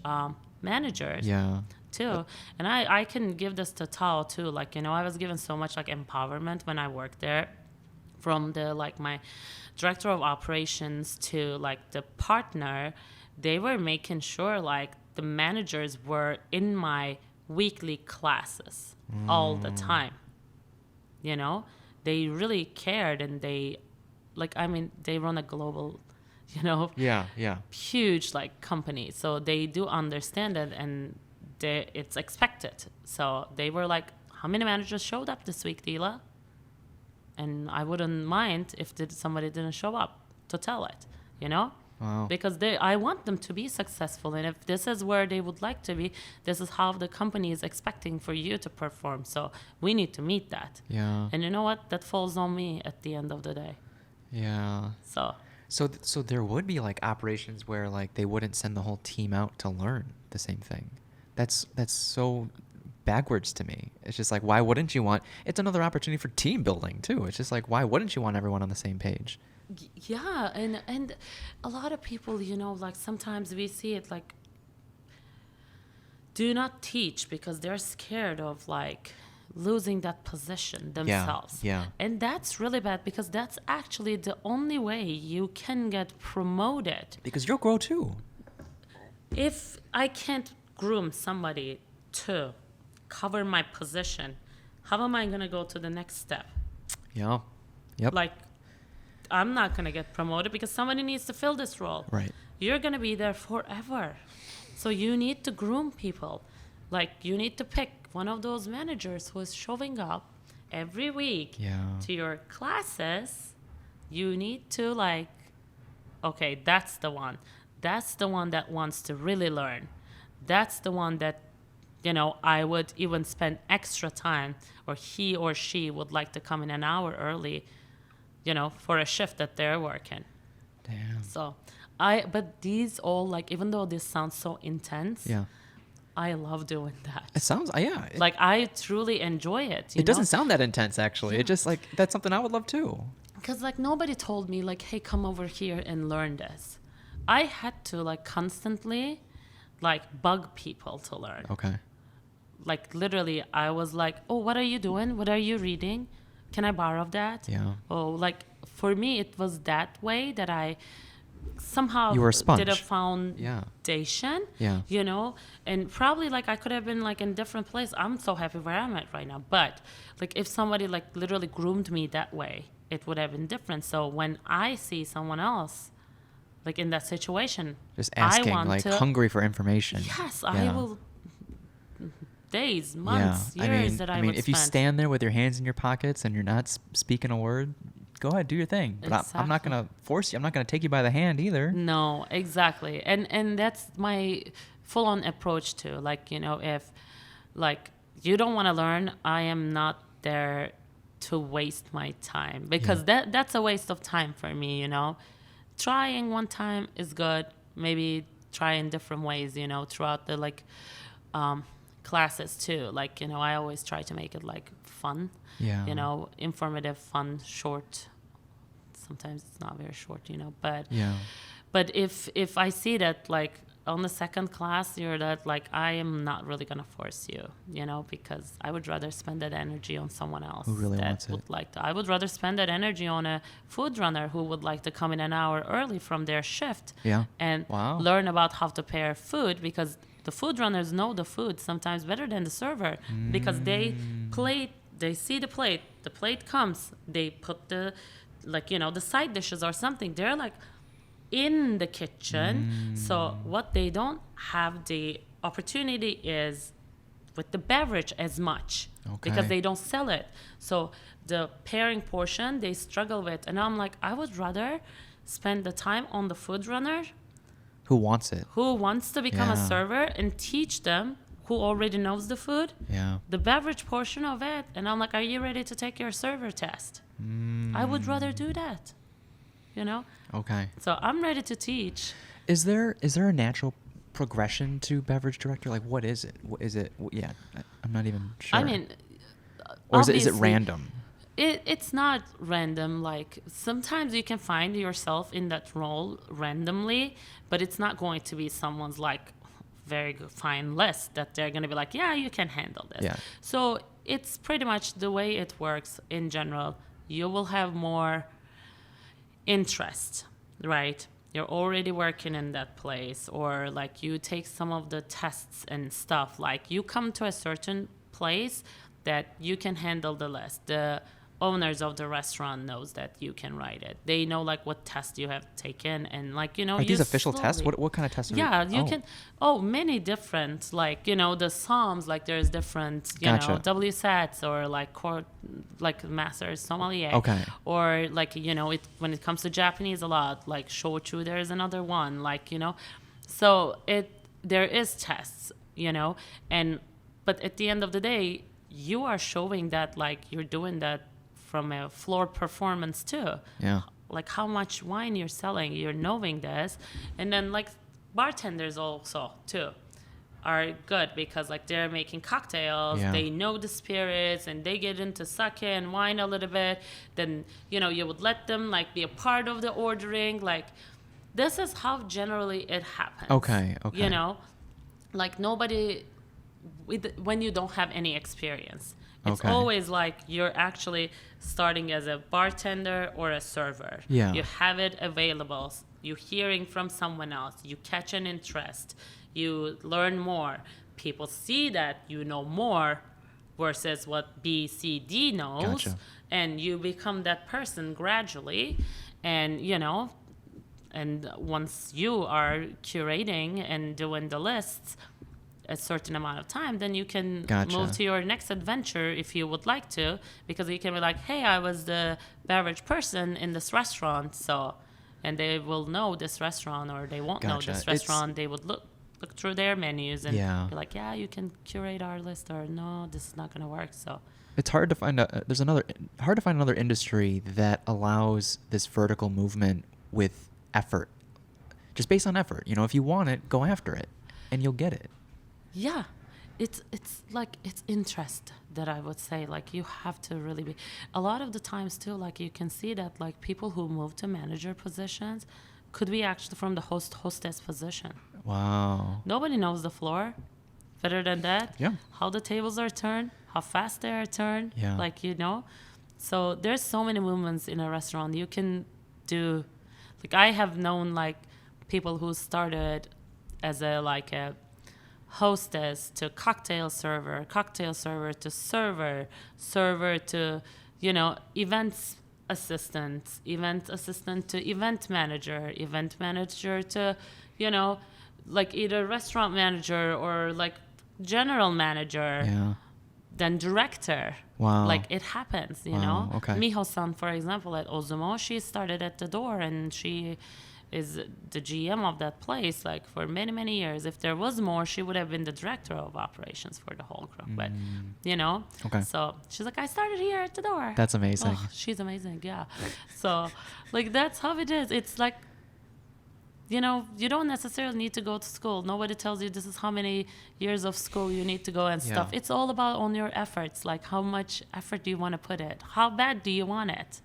S2: managers.
S1: Yeah.
S2: Too. And I can give this to Tao too. Like, I was given so much like empowerment when I worked there, from the my director of operations to like the partner. They were making sure like the managers were in my weekly classes all the time. They really cared, and they run a global,
S1: Yeah.
S2: huge like company. So they do understand it, and it's expected. So they were like, how many managers showed up this week, Dila? And I wouldn't mind if somebody didn't show up to tell it,
S1: Wow.
S2: because I want them to be successful. And if this is where they would like to be, this is how the company is expecting for you to perform. So we need to meet that.
S1: Yeah.
S2: And you know what? That falls on me at the end of the day.
S1: Yeah. So there would be like operations where like they wouldn't send the whole team out to learn the same thing. That's so backwards to me. It's just like, why wouldn't you want? It's another opportunity for team building too. It's just like, why wouldn't you want everyone on the same page?
S2: Yeah, and a lot of people, like sometimes we see it like, do not teach because they're scared of like losing that position themselves.
S1: Yeah.
S2: And that's really bad because that's actually the only way you can get promoted.
S1: Because you'll grow too.
S2: If I can't groom somebody to cover my position, how am I going to go to the next step?
S1: Yeah. Yep.
S2: Like, I'm not going to get promoted because somebody needs to fill this role.
S1: Right.
S2: You're going to be there forever. So you need to groom people. Like, you need to pick one of those managers who is showing up every week to your classes. You need to like, okay, that's the one. That's the one that wants to really learn. That's the one that, I would even spend extra time, or he or she would like to come in an hour early, for a shift that they're working.
S1: Damn.
S2: So but these all like, even though this sounds so intense, I love doing that.
S1: It sounds, yeah.
S2: Like, I truly enjoy it.
S1: It doesn't sound that intense, actually. It just like, that's something I would love too.
S2: Because like nobody told me like, hey, come over here and learn this. I had to like constantly like bug people to learn.
S1: Okay.
S2: Like literally, I was like, oh, what are you doing? What are you reading? Can I borrow that?
S1: Yeah.
S2: Oh, like for me, it was that way that I somehow
S1: You were a sponge.
S2: did a foundation.
S1: Yeah.
S2: And probably like I could have been like in a different place. I'm so happy where I'm at right now. But like if somebody like literally groomed me that way, it would have been different. So when I see someone else like in that situation,
S1: Just asking,
S2: I want
S1: like
S2: to,
S1: hungry for information.
S2: yes,
S1: Yeah.
S2: I will days, months,
S1: Yeah.
S2: years that I would
S1: if you
S2: spend.
S1: stand there with your hands in your pockets and you're not speaking a word, go ahead, do your thing. But I'm not going to force you. I'm not going to take you by the hand either.
S2: No, exactly. And that's my full on approach to, like, you know, if like you don't want to learn, I am not there to waste my time, because that's a waste of time for me, you know. Trying one time is good. Maybe try in different ways, you know, throughout the classes too. Like, you know, I always try to make it like fun,
S1: Yeah.
S2: you know, informative, fun, short. Sometimes it's not very short, you know, but
S1: Yeah.
S2: but if I see that like on the second class you're that like, I am not really gonna force you, you know, because I would rather spend that energy on someone else
S1: Who really
S2: that
S1: wants it.
S2: would like to. I would rather spend that energy on a food runner who would like to come in an hour early from their shift
S1: Yeah.
S2: and
S1: Wow.
S2: learn about how to pair food, because the food runners know the food sometimes better than the server, because they see the plate comes, they put the, like, you know, the side dishes or something, they're like in the kitchen. So what they don't have the opportunity is with the beverage as much, because
S1: Okay.
S2: they don't sell it. So the pairing portion they struggle with, and I'm like, I would rather spend the time on the food runner
S1: Who wants it?
S2: who wants to become a
S1: Yeah.
S2: server and teach them, who already knows the food,
S1: Yeah.
S2: the beverage portion of it. And I'm like, are you ready to take your server test? I would rather do that, you know.
S1: Okay.
S2: So I'm ready to teach.
S1: Is there a natural progression to beverage director? Like, what is it? What is it? Yeah, I'm not even sure.
S2: I mean,
S1: or is it
S2: obviously,
S1: random?
S2: It's not random. Like, sometimes you can find yourself in that role randomly, but it's not going to be someone's like very good, fine list that they're going to be like, yeah, you can handle this.
S1: Yeah.
S2: So it's pretty much the way it works in general. You will have more interest, right? You're already working in that place, or like you take some of the tests and stuff. Like, you come to a certain place that you can handle the list. The owners of the restaurant knows that you can write it. They know like what test you have taken, and like, you know,
S1: Are these official tests?
S2: slowly-
S1: What kind of tests are
S2: Yeah, you
S1: oh.
S2: can. Oh, many different, like, you know, the Psalms, like there's different, you know,
S1: Gotcha.
S2: WSATs, or like court, like Master Sommelier.
S1: Okay.
S2: Or like, you know, when it comes to Japanese a lot, like Shochu, there's another one, like, you know. So there is tests, you know, but at the end of the day, you are showing that like you're doing that from a floor performance too.
S1: Yeah.
S2: Like how much wine you're selling, you're knowing this. And then like bartenders also too are good, because like they're making cocktails,
S1: Yeah.
S2: they know the spirits, and they get into sake and wine a little bit. Then, you know, you would let them like be a part of the ordering. Like, this is how generally it happens.
S1: Okay.
S2: You know, like nobody, when you don't have any experience, it's
S1: Okay.
S2: always like you're actually starting as a bartender or a server.
S1: Yeah.
S2: You have it available. You're hearing from someone else. You catch an interest. You learn more. People see that you know more versus what B, C, D knows.
S1: Gotcha.
S2: And you become that person gradually. And, you know, and once you are curating and doing the lists a certain amount of time, then you can
S1: Gotcha.
S2: move to your next adventure if you would like to, because you can be like, hey, I was the beverage person in this restaurant, so, and they will know this restaurant, or they won't know
S1: Gotcha.
S2: this
S1: It's-
S2: restaurant. They would look through their menus and
S1: Yeah.
S2: be like, yeah, you can curate our list, or no, this is not going to work. So
S1: It's hard to find another industry that allows this vertical movement with effort, just based on effort. You know, if you want it, go after it, and you'll get it.
S2: yeah, it's like, it's interest that I would say, like, you have to really be, a lot of the times too, like, you can see that like people who move to manager positions could be actually from the hostess position.
S1: Wow.
S2: Nobody knows the floor better than that.
S1: Yeah.
S2: How the tables are turned, how fast they are turned.
S1: Yeah.
S2: Like, you know, so there's so many movements in a restaurant you can do. Like, I have known like people who started as a hostess to cocktail server to server to, you know, event assistant to event manager to, you know, like either restaurant manager or like general manager,
S1: Yeah.
S2: then director.
S1: Wow.
S2: Like it happens, you
S1: Wow,
S2: know.
S1: okay.
S2: Miho-san, for example, at Ozumo, she started at the door, and she is the GM of that place like for many, many years. If there was more, she would have been the director of operations for the whole group. But you know,
S1: Okay.
S2: so she's like, I started here at the door.
S1: That's amazing.
S2: Oh, she's amazing, yeah. So like that's how it is. It's like, you know, you don't necessarily need to go to school. Nobody tells you this is how many years of school you need to go and stuff.
S1: Yeah.
S2: It's all about on your efforts. Like how much effort do you want to put it? How bad do you want it?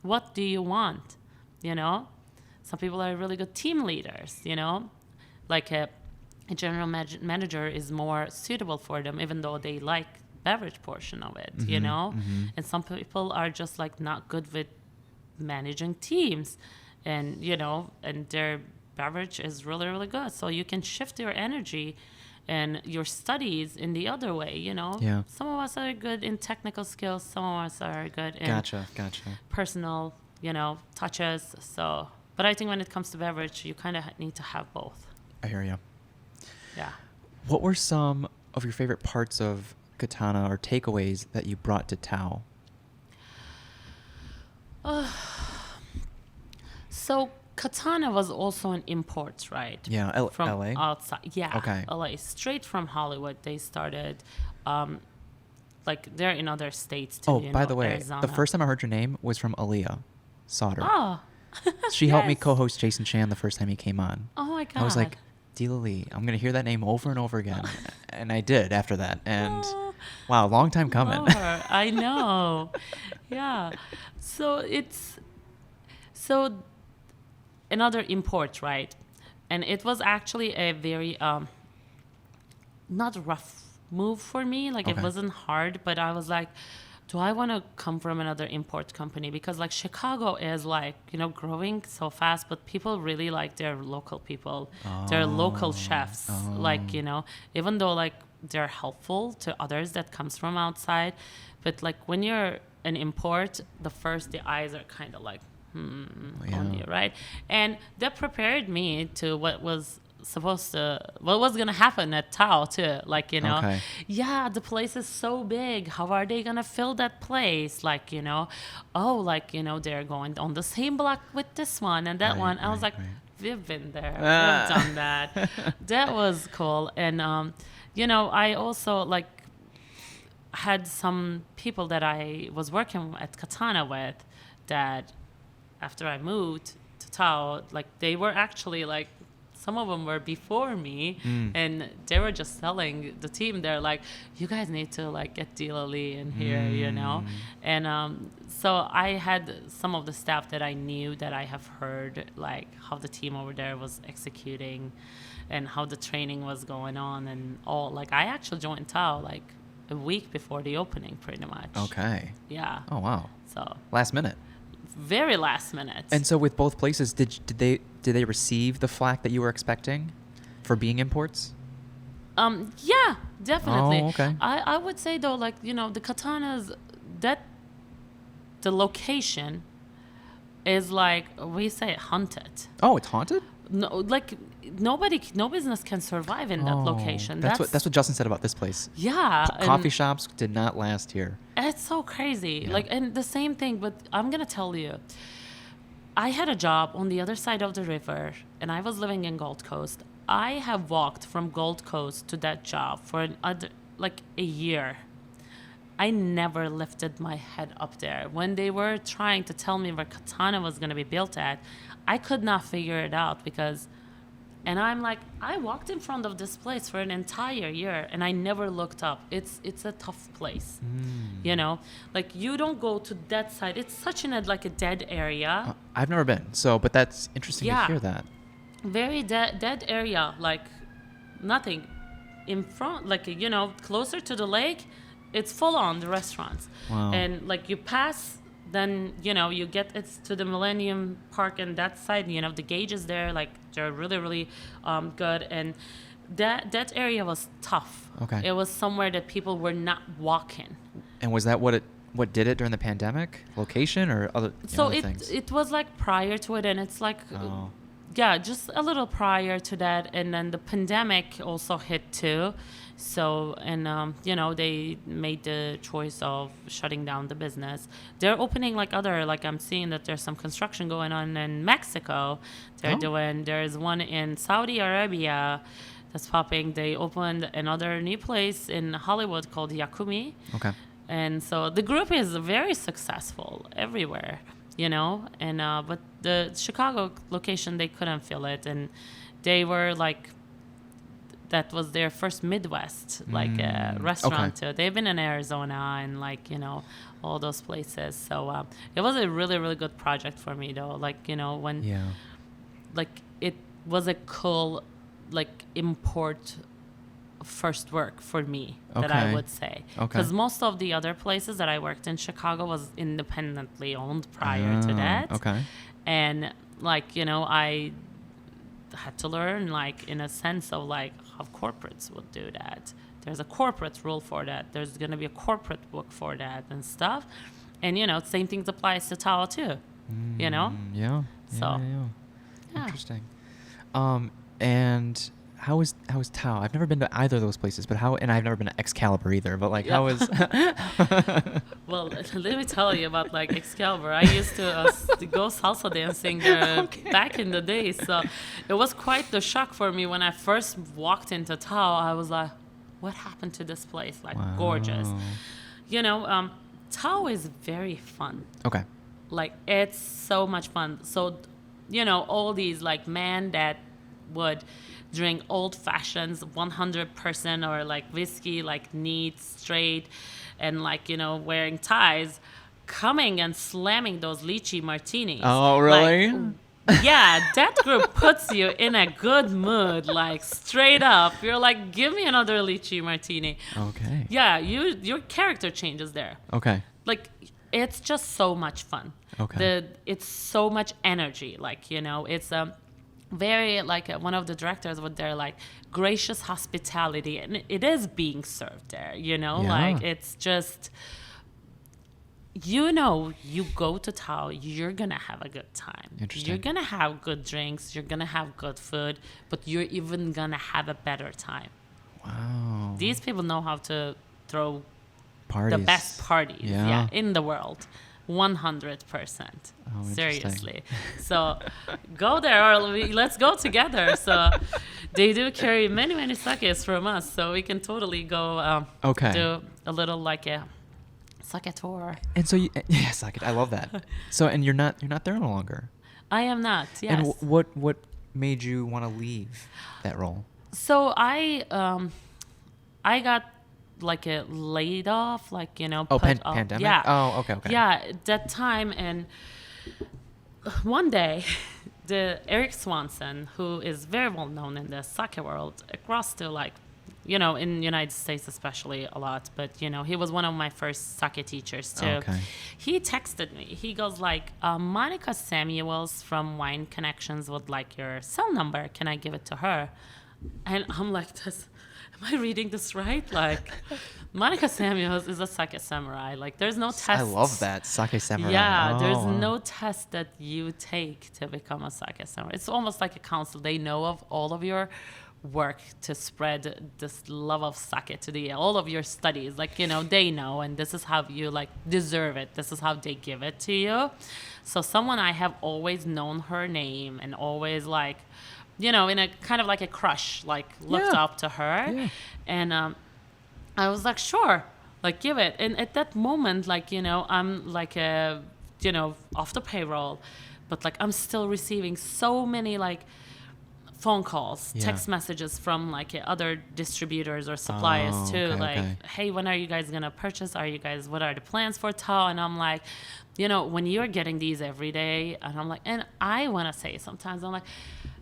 S2: What do you want? You know, some people are really good team leaders, you know, like a general manager is more suitable for them, even though they like beverage portion of it, you know, and some people are just like not good with managing teams. And, you know, and their beverage is really, really good. So you can shift your energy and your studies in the other way, you know.
S1: Yeah.
S2: Some of us are good in technical skills. Some of us are good in
S1: Gotcha.
S2: personal, you know, touches. So, but I think when it comes to beverage, you kind of need to have both.
S1: I hear you.
S2: Yeah.
S1: What were some of your favorite parts of Katana or takeaways that you brought to Tao?
S2: So Katana was also an import, right?
S1: Yeah,
S2: From
S1: LA?
S2: outside. Yeah.
S1: Okay.
S2: LA. Straight from Hollywood, they started. Like they're in other states too.
S1: Oh,
S2: you
S1: by
S2: know,
S1: the way,
S2: Arizona.
S1: the first time I heard your name was from Aaliyah Sauter.
S2: Oh.
S1: She helped me
S2: yes.
S1: co-host Jason Chan the first time he came on.
S2: Oh my God.
S1: I was like, Dila Lee, I'm going to hear that name over and over again. And I did after that. And wow, long time coming.
S2: Love her. I know. Yeah. So another import, right? And it was actually a very not rough move for me. Like
S1: Okay.
S2: it wasn't hard, but I was like, do I want to come from another import company? Because like Chicago is like, you know, growing so fast, but people really like their local people, their local chefs. Like, you know, even though like they're helpful to others that comes from outside, but like when you're an import, the eyes are kind of like, on you, right? And that prepared me to what was gonna happen at Tao too. Like, you know,
S1: Okay.
S2: yeah, the place is so big. How are they gonna fill that place? Like, you know, like, you know, they're going on the same block with this one and that
S1: Right,
S2: one. I was
S1: right,
S2: like,
S1: right.
S2: we've been there. We've done that. That was cool. And you know, I also like had some people that I was working at Katana with that after I moved to Tao, like they were actually like, some of them were before me and they were just selling the team. They're like, you guys need to like get Dila Lee in here, you know? And so I had some of the staff that I knew that I have heard like how the team over there was executing and how the training was going on and all. Like I actually joined Tao like a week before the opening pretty much.
S1: Okay.
S2: Yeah.
S1: Oh, wow.
S2: So
S1: Last minute.
S2: very last minute.
S1: And so with both places, did they receive the flack that you were expecting for being imports?
S2: Yeah, definitely.
S1: Oh, okay.
S2: I would say though, like, you know, the Katanas, that the location is like, we say haunted.
S1: Oh, it's haunted?
S2: No, like no business can survive in that location.
S1: That's what Justin said about this place.
S2: Yeah.
S1: Coffee shops did not last here.
S2: It's so crazy.
S1: Yeah.
S2: Like, and the same thing, but I'm going to tell you, I had a job on the other side of the river and I was living in Gold Coast. I have walked from Gold Coast to that job for like a year. I never lifted my head up there. When they were trying to tell me where Katana was going to be built at, I could not figure it out and I'm like, I walked in front of this place for an entire year and I never looked up. It's a tough place, you know, like you don't go to that side. It's such like a dead area.
S1: I've never been, but that's interesting to hear that.
S2: Very dead area, like nothing in front, like, you know, closer to the lake, it's full on the restaurants.
S1: Wow.
S2: And like you pass, then, you know, you get it to the Millennium Park and that side, you know, the gauges there, like they're really, really good. And that area was tough.
S1: Okay.
S2: It was somewhere that people were not walking.
S1: And was that what did it during the pandemic? Location or other
S2: So
S1: other things?
S2: it was like prior to it, and it's like yeah, just a little prior to that, and then the pandemic also hit too. So, and they made the choice of shutting down the business. They're opening like other, like I'm seeing that there's some construction going on in Mexico. There's one in Saudi Arabia that's popping. They opened another new place in Hollywood called Yakumi.
S1: Okay.
S2: And so the group is very successful everywhere, and but the Chicago location, they couldn't fill it, and they were like, that was their first Midwest restaurant too. They've been in Arizona and all those places. So it was a really, really good project for me though. When it was a cool import first work for me, that I would say, because most of the other places that I worked in Chicago was independently owned prior to that. And I had to learn in a sense of how corporates would do that. There's a corporate rule for that. There's going to be a corporate book for that and stuff. And same thing applies to Tao too.
S1: Yeah.
S2: So yeah.
S1: Interesting. And how is Tao? I've never been to either of those places, but and I've never been to Excalibur either, but how is
S2: Well, let me tell you about Excalibur. I used to go salsa dancing back in the day, so it was quite the shock for me when I first walked into Tao. I was like, what happened to this place?
S1: Wow.
S2: Gorgeous. Tao is very fun.
S1: Okay.
S2: It's so much fun. So, all these men that would drink old fashions 100% or whiskey, neat, straight, and wearing ties, coming and slamming those lychee martinis.
S1: Oh, really?
S2: Yeah, that group puts you in a good mood, straight up. You're give me another lychee martini.
S1: Okay.
S2: Yeah, your character changes there.
S1: Okay.
S2: It's just so much fun.
S1: Okay.
S2: It's so much energy. It's very one of the directors with their gracious hospitality, and it is being served there. It's just you go to Tao, you're gonna have a good time.
S1: Interesting.
S2: You're gonna have good drinks, you're gonna have good food, but you're even gonna have a better time.
S1: Wow.
S2: These people know how to throw
S1: parties.
S2: The best parties in the world. 100%. Seriously. So go there, or let's go together. So they do carry many, many sakes from us, so we can totally go do a little a sake tour.
S1: And so sake. I love that. So and you're not there no longer.
S2: I am not. Yes.
S1: And what made you want to leave that role?
S2: So I got a laid off,
S1: pandemic.
S2: Yeah.
S1: Oh, okay.
S2: Yeah, at that time, and one day, the Eric Swanson, who is very well known in the sake world across to in the United States especially a lot, but he was one of my first sake teachers too.
S1: Okay.
S2: He texted me. He goes Monica Samuels from Wine Connections would like your cell number. Can I give it to her? And I'm this. Am I reading this right? Monica Samuels is a sake samurai. There's no test.
S1: I love that, sake samurai.
S2: Yeah, there's no test that you take to become a sake samurai. It's almost like a council. They know of all of your work to spread this love of sake to all of your studies. They know, and this is how you deserve it. This is how they give it to you. So someone I have always known her name and always in a kind of a crush, looked up to her. Yeah. And I was sure, give it. And at that moment, I'm off the payroll, but I'm still receiving so many phone calls, text messages from other distributors or suppliers too. Hey, when are you guys gonna purchase? What are the plans for Tao? And I'm when you're getting these every day, and I'm and I wanna say sometimes, I'm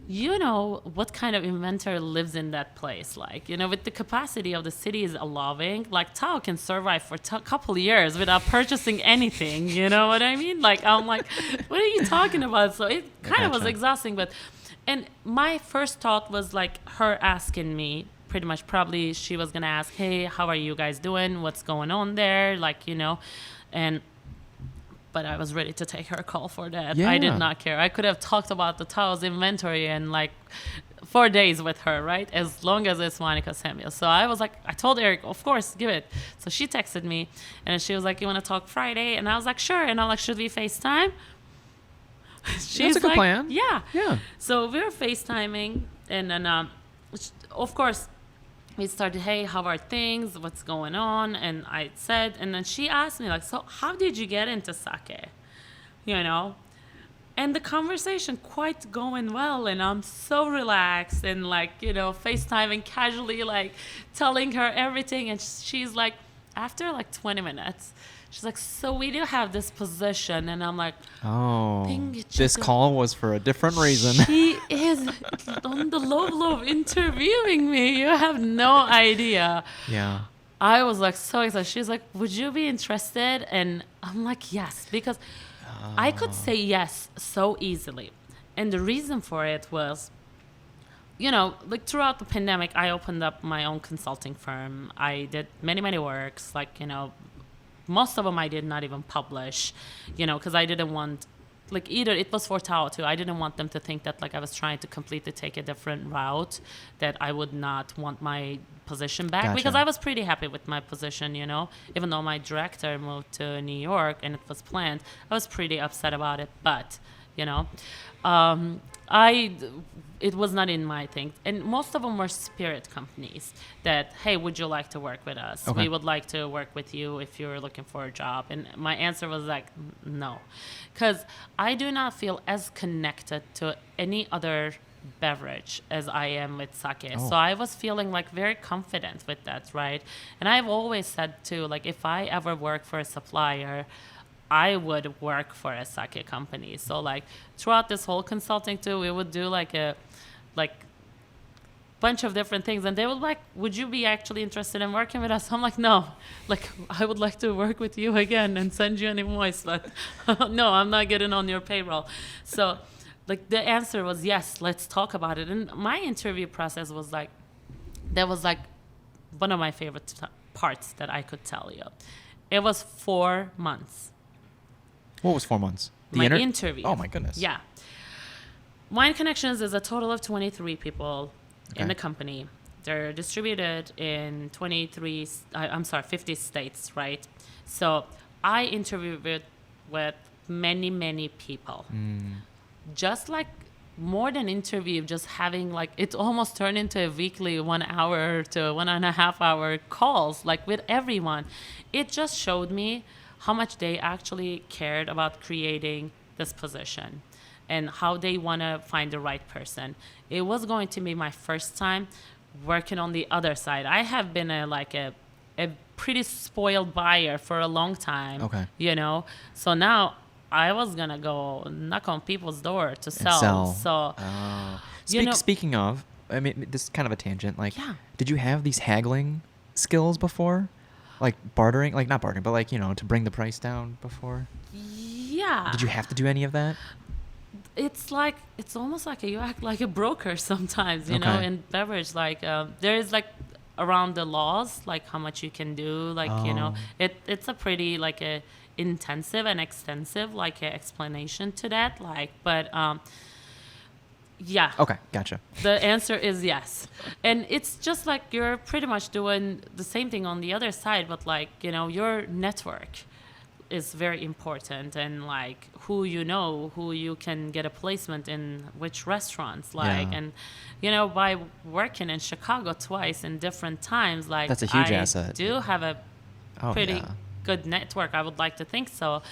S2: what kind of inventor lives in that place? With the capacity of the city is allowing, Tao can survive for a couple years without purchasing anything. You know what I mean? I'm what are you talking about? So it kind of was exhausting, and my first thought was her asking me, pretty much probably she was gonna ask, hey, how are you guys doing? What's going on there? And but I was ready to take her call for that.
S1: Yeah.
S2: I did not care. I could have talked about the Tao's inventory and like 4 days with her, right? As long as it's Monica Samuel. So I was like, I told Eric, of course, give it. So she texted me and she was like, you want to talk Friday? And I was like, sure. And I'm like, should we FaceTime?
S1: That's a good plan.
S2: Yeah.
S1: Yeah.
S2: So we were FaceTiming and then, of course, we started, hey, how are things? What's going on? And I said, and then she asked me like, so how did you get into sake? You know? And the conversation quite going well, and I'm so relaxed and like, you know, FaceTiming casually, like telling her everything. And she's like, after like 20 minutes, she's like, so we do have this position. And I'm like,
S1: oh, this call was for a different reason.
S2: She is on the level of interviewing me. You have no idea.
S1: Yeah.
S2: I was like so excited. She's like, would you be interested? And I'm like, yes, because I could say yes so easily. And the reason for it was, you know, like throughout the pandemic, I opened up my own consulting firm. I did many, many works, like, you know, most of them I did not even publish, you know, because I didn't want, like, either it was for Tao too. I didn't want them to think that like I was trying to completely take a different route, that I would not want my position back.
S1: Gotcha.
S2: Because I was pretty happy with my position, you know, even though my director moved to New York and it was planned, I was pretty upset about it. But, you know, it was not in my thing. And most of them were spirit companies that, hey, would you like to work with us?
S1: Okay.
S2: We would like to work with you if you're looking for a job. And my answer was like, no. Because I do not feel as connected to any other beverage as I am with sake.
S1: Oh.
S2: So I was feeling like very confident with that, right? And I've always said too, like if I ever work for a supplier, I would work for a sake company. So like throughout this whole consulting too, we would do like a bunch of different things, and they would like, would you be actually interested in working with us? I'm like, no, like I would like to work with you again and send you an invoice, but no, I'm not getting on your payroll. So like the answer was yes, let's talk about it. And my interview process was like, that was like one of my favorite parts that I could tell you. It was 4 months.
S1: What was 4 months?
S2: My interview.
S1: Oh my goodness.
S2: Yeah. Wine Connections is a total of 23 people in the company. They're distributed in 50 states, right? So I interviewed with many, many people. Just like more than interview, just having like, it almost turned into a weekly 1 hour to 1.5 hour calls, like with everyone. It just showed me how much they actually cared about creating this position and how they want to find the right person. It was going to be my first time working on the other side. I have been a pretty spoiled buyer for a long time.
S1: Okay.
S2: You know, so now I was gonna go knock on people's door to sell. So,
S1: Speaking of, I mean, this is kind of a tangent. Like,
S2: Yeah.
S1: Did you have these haggling skills before? Like bartering, like not bartering, but like, you know, to bring the price down before?
S2: yeah.
S1: Did you have to do any of that?
S2: It's like, it's almost like you act like a broker sometimes, you know,
S1: Okay.
S2: in beverage. Like there is like around the laws, like how much you can do, like, you know, it's a pretty like a intensive and extensive like a explanation to that. Like, but yeah.
S1: Okay, gotcha.
S2: The answer is yes. And it's just like you're pretty much doing the same thing on the other side, but like, you know, your network is very important, and like who you can get a placement in which restaurants, like,
S1: Yeah.
S2: and you know, by working in Chicago twice in different times, like
S1: That's a huge
S2: I
S1: asset.
S2: do have a
S1: Oh,
S2: pretty
S1: yeah.
S2: good network. I would like to think so.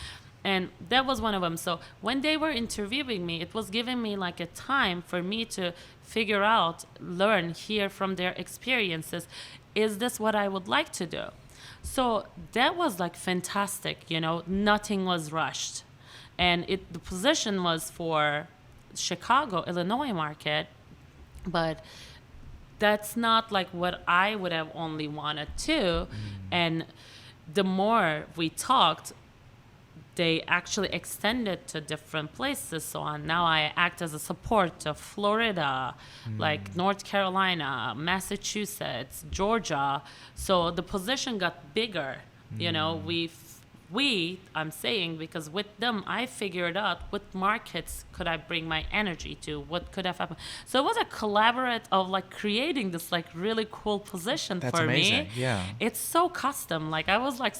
S2: And that was one of them. So when they were interviewing me, it was giving me like a time for me to figure out, learn, hear from their experiences. Is this what I would like to do? So that was like fantastic, you know, nothing was rushed. And the position was for Chicago, Illinois market, but that's not like what I would have only wanted to. And the more we talked, they actually extended to different places. So on now I act as a support to Florida, like North Carolina, Massachusetts, Georgia. So the position got bigger. You know, I'm saying, because with them, I figured out what markets could I bring my energy to, what could have happened. So it was a collaborate of like creating this like really cool position
S1: That's
S2: for
S1: amazing.
S2: me.
S1: Yeah.
S2: It's so custom. Like I was like,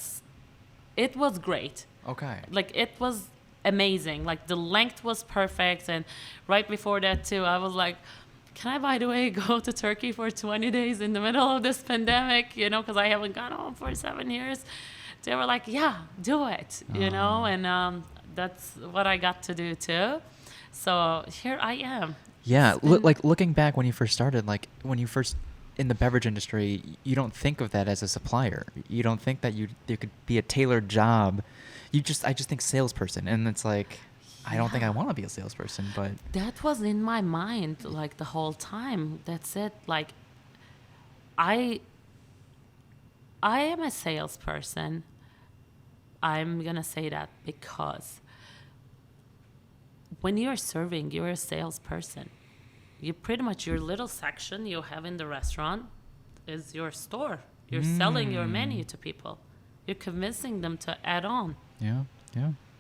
S2: it was great.
S1: Okay.
S2: Like it was amazing. Like the length was perfect. And right before that too, I was like, can I, by the way, go to Turkey for 20 days in the middle of this pandemic, you know, because I haven't gone home for 7 years. They were like, yeah, do it, you know, and that's what I got to do too. So here I am.
S1: Yeah, like looking back when you first started, like when you first in the beverage industry, you don't think of that as a supplier. You don't think that there could be a tailored job. I just think salesperson, and it's like, I don't think I want to be a salesperson, but
S2: that was in my mind like the whole time. That's it. Like, I am a salesperson. I'm gonna say that because when you're serving, you're a salesperson. You pretty much, your little section you have in the restaurant is your store. You're selling your menu to people. You're convincing them to add on.
S1: yeah.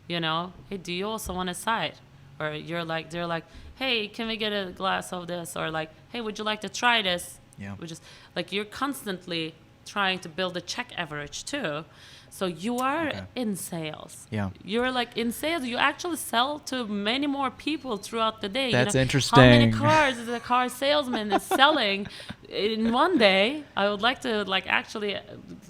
S2: You know, hey, do you also want a side? Or they're like, hey, can we get a glass of this? Or like, hey, would you like to try this?
S1: Yeah.
S2: Which is like, you're constantly trying to build a check average too. So you are in sales.
S1: Yeah.
S2: You're like in sales. You actually sell to many more people throughout the day.
S1: That's
S2: you know,
S1: interesting.
S2: How many cars is a car salesman is selling in one day? I would like to like actually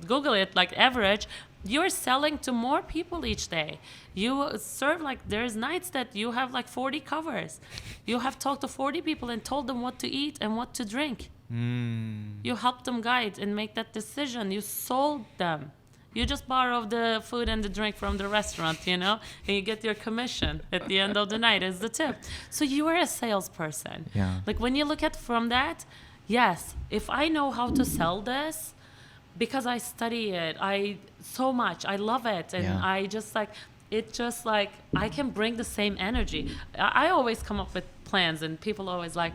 S2: Google it, like average. You're selling to more people each day. You serve like, there's nights that you have like 40 covers. You have talked to 40 people and told them what to eat and what to drink. You helped them guide and make that decision. You sold them. You just borrow the food and the drink from the restaurant, you know, and you get your commission at the end of the night as the tip. So you are a salesperson.
S1: Yeah.
S2: Like when you look at from that, yes, if I know how to sell this, because I study it, so much, I love it, and I just like, it just like, I can bring the same energy. I always come up with plans, and people always like,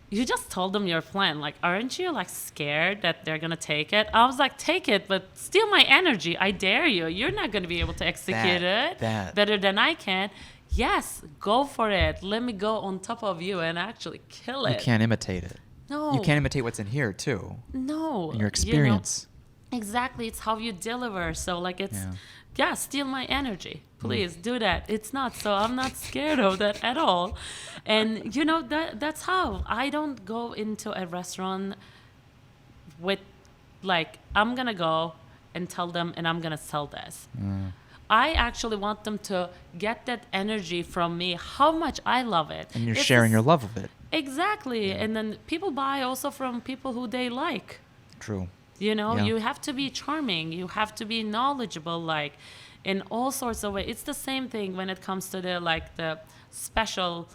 S2: you just told them your plan. Like, aren't you like scared that they're gonna take it? I was like, take it, but steal my energy. I dare you. You're not gonna be able to execute it better than I can. Yes, go for it. Let me go on top of you and actually kill it.
S1: You can't imitate it.
S2: No.
S1: You can't imitate what's in here too.
S2: No.
S1: In your experience.
S2: You know, exactly. It's how you deliver. So like it's, steal my energy. Please do that. It's not. So I'm not scared of that at all. And you know, that's how I don't go into a restaurant with like, I'm going to go and tell them and I'm going to sell this. I actually want them to get that energy from me, how much I love it.
S1: And you're sharing your love of it.
S2: Exactly. And then people buy also from people who they like.
S1: True.
S2: You know, you have to be charming. You have to be knowledgeable, like in all sorts of ways. It's the same thing when it comes to the special,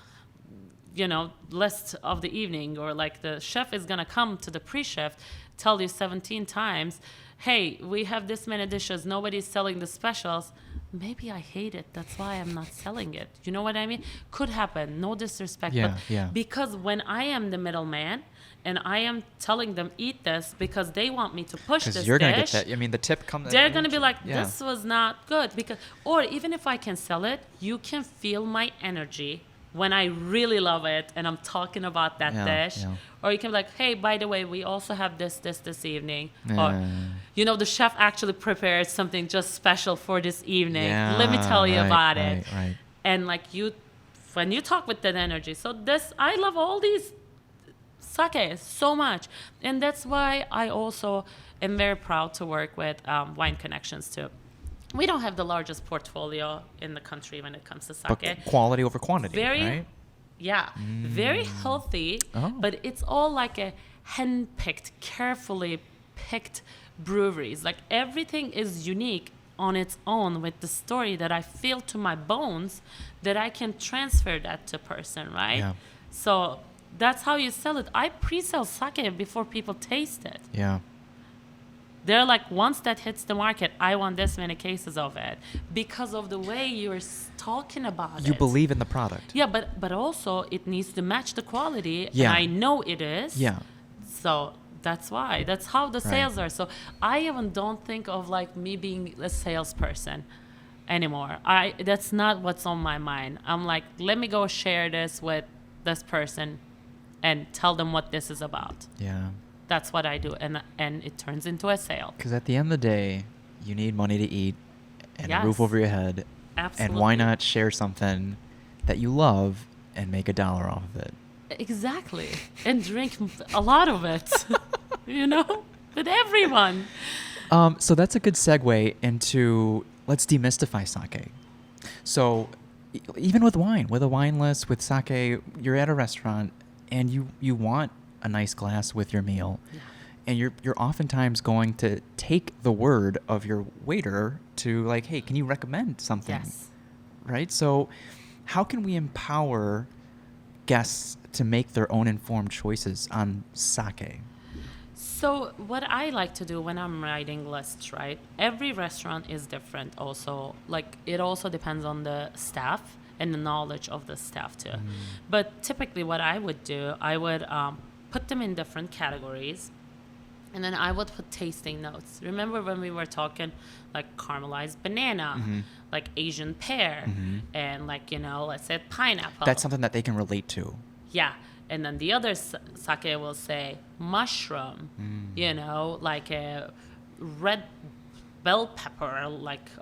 S2: you know, list of the evening, or like the chef is going to come to the pre-chef, tell you 17 times, hey, we have this many dishes. Nobody's selling the specials. Maybe I hate it. That's why I'm not selling it. You know what I mean? Could happen. No disrespect. But because when I am the middleman and I am telling them eat this because they want me to push this
S1: you're gonna
S2: dish,
S1: get that. I mean, the tip comes.
S2: they're going to be like, this was not good. Because, or even if I can sell it, you can feel my energy when I really love it and I'm talking about that dish. Or you can be like, hey, by the way, we also have this evening. Or, you know, the chef actually prepared something just special for this evening. Let me tell you about it.
S1: Right.
S2: And like when you talk with that energy. So I love all these sake so much. And that's why I also am very proud to work with Wine Connections too. We don't have the largest portfolio in the country when it comes to sake.
S1: But quality over quantity, right?
S2: Yeah, very healthy, but it's all like a hand-picked, carefully picked breweries. Like everything is unique on its own with the story that I feel to my bones that I can transfer that to person, right?
S1: Yeah.
S2: So that's how you sell it. I pre-sell sake before people taste it.
S1: Yeah.
S2: They're like, once that hits the market, I want this many cases of it because of the way you're talking about it.
S1: You believe in the product.
S2: Yeah, but also it needs to match the quality.
S1: Yeah.
S2: And I know it is.
S1: Yeah.
S2: So That's why. That's how the
S1: Right.
S2: sales are. So I even don't think of like me being a salesperson anymore. That's not what's on my mind. I'm like, let me go share this with this person and tell them what this is about.
S1: Yeah.
S2: That's what I do, and it turns into a sale.
S1: Because at the end of the day, you need money to eat and a roof
S2: Yes.
S1: over your head.
S2: Absolutely.
S1: And why not share something that you love and make $1 off of it?
S2: Exactly. And drink a lot of it, you know, with everyone.
S1: So that's a good segue into, let's demystify sake. So even with wine, with a wine list, with sake, you're at a restaurant and you want a nice glass with your meal.
S2: Yeah.
S1: And you're oftentimes going to take the word of your waiter to like, hey, can you recommend something?
S2: Yes.
S1: Right? So how can we empower guests to make their own informed choices on sake?
S2: So what I like to do when I'm writing lists, right? Every restaurant is different also. Like it also depends on the staff and the knowledge of the staff too. But typically what I would do, I would put them in different categories. And then I would put tasting notes. Remember when we were talking like caramelized banana, like Asian pear, and like, you know, let's say pineapple.
S1: That's something that they can relate to.
S2: Yeah. And then the other sake will say mushroom, you know, like a red bell pepper,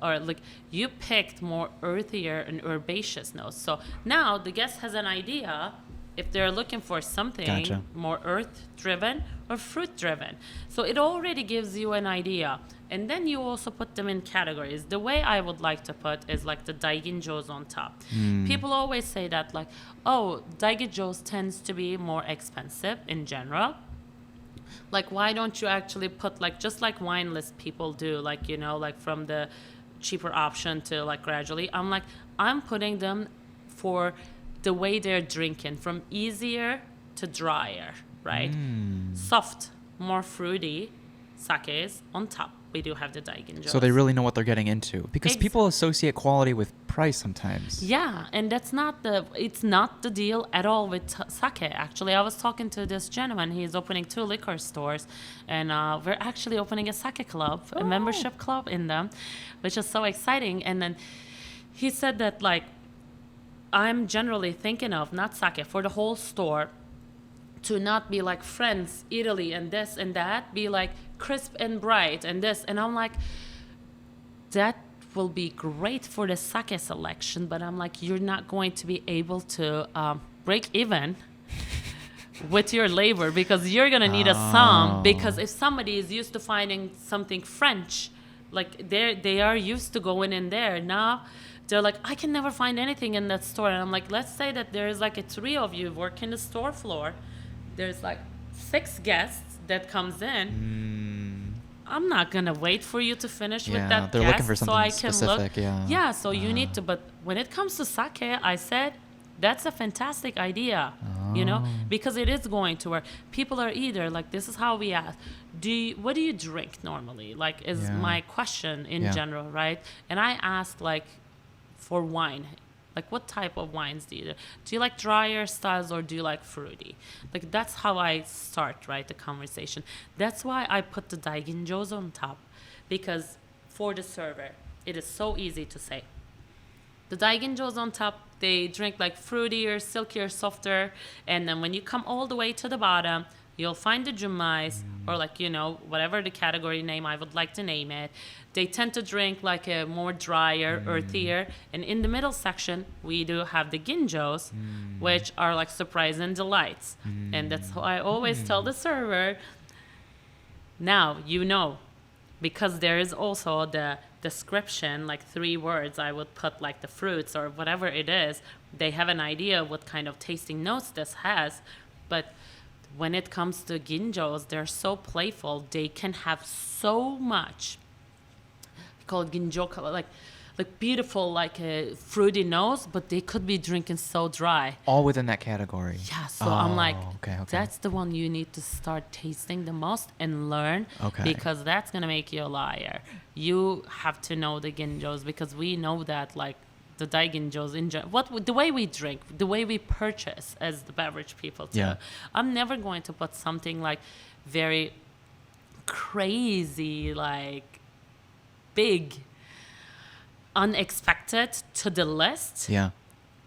S2: or like you picked more earthier and herbaceous notes. So now the guest has an idea if they're looking for something
S1: Gotcha.
S2: more earth-driven or fruit-driven. So it already gives you an idea. And then you also put them in categories. The way I would like to put is like the daiginjos on top. People always say that like, oh, daiginjos tends to be more expensive in general. Like, why don't you actually put like, just like wine list people do, like, you know, like from the cheaper option to like gradually. I'm putting them for the way they're drinking, from easier to drier, right? Soft, more fruity sakes on top. We do have the daiginjos.
S1: So they really know what they're getting into. Because
S2: Ex-
S1: people associate quality with price sometimes.
S2: Yeah, and it's not the deal at all with sake. Actually, I was talking to this gentleman. He's opening 2 liquor stores, and we're actually opening a sake club, a membership club in them, which is so exciting. And then he said that like, I'm generally thinking of not sake for the whole store to not be like Friends, Italy, and this and that, be like crisp and bright and this. And I'm like, that will be great for the sake selection, but I'm like, you're not going to be able to break even with your labor because you're going to need a sum. Because if somebody is used to finding something French, like they are used to going in there. Now they're like, I can never find anything in that store. And I'm like, let's say that there is like a 3 of you working the store floor. There's like 6 guests that comes in. I'm not going to wait for you to finish with that
S1: they're
S2: guest
S1: looking for something
S2: so I can
S1: specific,
S2: look.
S1: yeah.
S2: So you need to. But when it comes to sake, I said, that's a fantastic idea, you know, because it is going to work. People are either like, this is how we ask. What do you drink normally? Like is my question in general, right? And I asked like for wine, like what type of wines do you do? Do you like drier styles or do you like fruity? Like that's how I start, right, the conversation. That's why I put the daiginjos on top, because for the server, it is so easy to say. The daiginjos on top, they drink like fruitier, silkier, softer. And then when you come all the way to the bottom, you'll find the junmais, or like, you know, whatever the category name I would like to name it. They tend to drink like a more drier, earthier. And in the middle section, we do have the ginjos, which are like surprise and delights. And that's how I always tell the server, now you know, because there is also the description, like 3 words I would put, like the fruits or whatever it is. They have an idea what kind of tasting notes this has. But when it comes to ginjos, they're so playful. They can have so much. We call it ginjo, like beautiful, like a fruity nose, but they could be drinking so dry.
S1: All within that category.
S2: Yeah, so I'm like,
S1: okay.
S2: that's the one you need to start tasting the most and learn, because that's going to make you a liar. You have to know the ginjos, because we know that like the daiginjos in the way we drink, the way we purchase as the beverage people too.
S1: Yeah.
S2: I'm never going to put something like very crazy, like big, unexpected to the list.
S1: Yeah.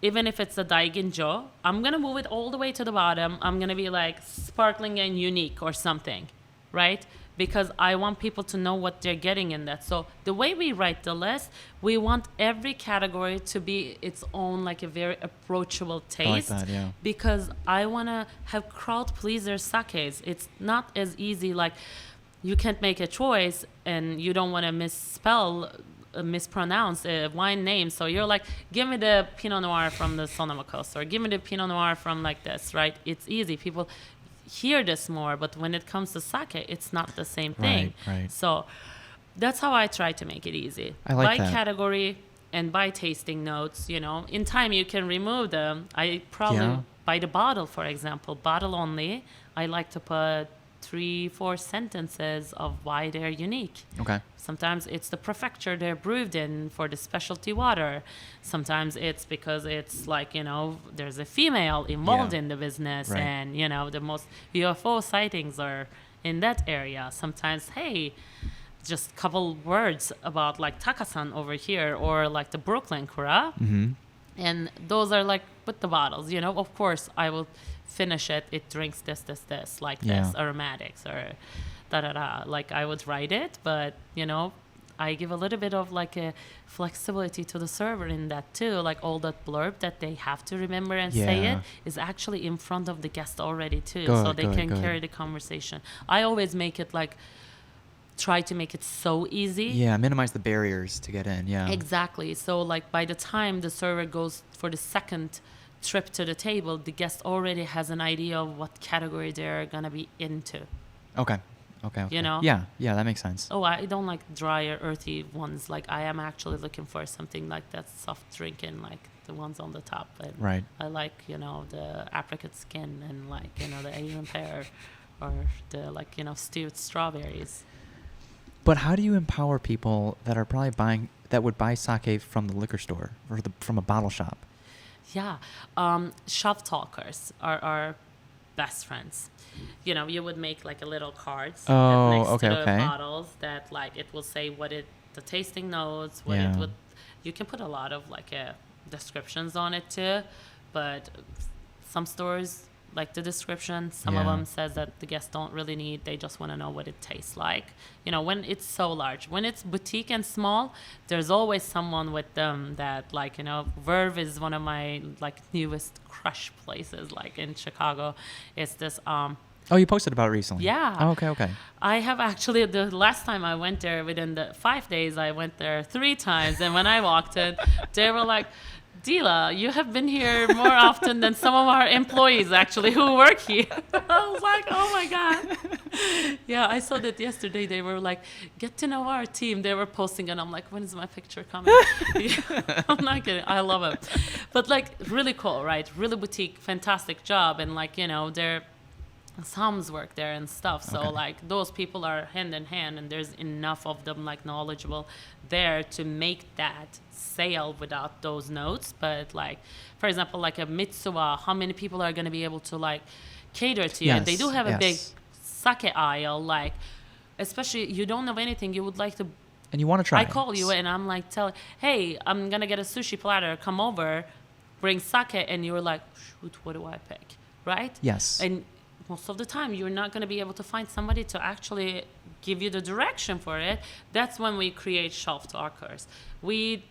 S2: Even if it's a daiginjo, I'm going to move it all the way to the bottom. I'm going to be like sparkling and unique or something, right? Because I want people to know what they're getting in that. So the way we write the list, we want every category to be its own, like a very approachable taste.
S1: I like that, yeah.
S2: Because I want to have crowd pleaser sakes. It's not as easy, like you can't make a choice and you don't want to mispronounce a wine name, so you're like, give me the Pinot Noir from the Sonoma Coast, or give me the Pinot Noir from like this, right? It's easy. People hear this more, but when it comes to sake, it's not the same thing.
S1: Right.
S2: So that's how I try to make it easy.
S1: I like
S2: by
S1: that.
S2: category and by tasting notes, in time you can remove them. I probably, by the bottle, for example, bottle only, I like to put 3-4 sentences of why they're unique.
S1: Okay.
S2: Sometimes it's the prefecture they're brewed in for the specialty water. Sometimes it's because it's like, there's a female involved in the business,
S1: right.
S2: and, the most UFO sightings are in that area. Sometimes, hey, just a couple words about like Takasan over here, or like the Brooklyn Kura.
S1: Mm-hmm.
S2: And those are like with the bottles, of course I will finish it. It drinks this, like this, aromatics or da-da-da. Like I would write it, but, I give a little bit of like a flexibility to the server in that too. Like all that blurb that they have to remember and say it is actually in front of the guest already too. So they can carry the conversation. I always make it like, try to make it so easy.
S1: Yeah, minimize the barriers to get in, yeah.
S2: Exactly. So like by the time the server goes for the second trip to the table, the guest already has an idea of what category they're going to be into.
S1: Okay. Yeah, that makes sense.
S2: Oh, I don't like drier, earthy ones. Like I am actually looking for something like that soft drinking, like the ones on the top. And
S1: right.
S2: I like, the apricot skin and like, the Asian pear, or the like, stewed strawberries.
S1: But how do you empower people that are probably would buy sake from the liquor store or from a bottle shop?
S2: Yeah. Shop talkers are our best friends. You would make like a little cards next to the bottles that like it will say the tasting notes, you can put a lot of like descriptions on it too, but some stores like the description, some of them says that the guests don't really need, they just want to know what it tastes like. When it's so large, when it's boutique and small, there's always someone with them that like, Verve is one of my like newest crush places, like in Chicago. It's this,
S1: oh, you posted about it recently.
S2: Yeah.
S1: Oh, okay.
S2: I have actually, the last time I went there, within the 5 days, I went there 3 times. And when I walked in, they were like, Dila, you have been here more often than some of our employees actually who work here. I was like, oh my God. Yeah, I saw that yesterday. They were like, get to know our team. They were posting and I'm like, when is my picture coming? I'm not kidding. I love it. But like really cool, right? Really boutique, fantastic job. And like, their Sams work there and stuff. So like those people are hand in hand, and there's enough of them like knowledgeable there to make that sale without those notes. But like, for example, like a Mitsuwa, how many people are going to be able to like cater to you? They do have a big sake aisle, like, especially you don't know anything, you would like to,
S1: and you want to try.
S2: I call you and I'm like, hey, I'm going to get a sushi platter, come over, bring sake, and you're like, shoot, what do I pick? Right?
S1: Yes.
S2: And most of the time you're not going to be able to find somebody to actually give you the direction for it. That's when we create shelf talkers. We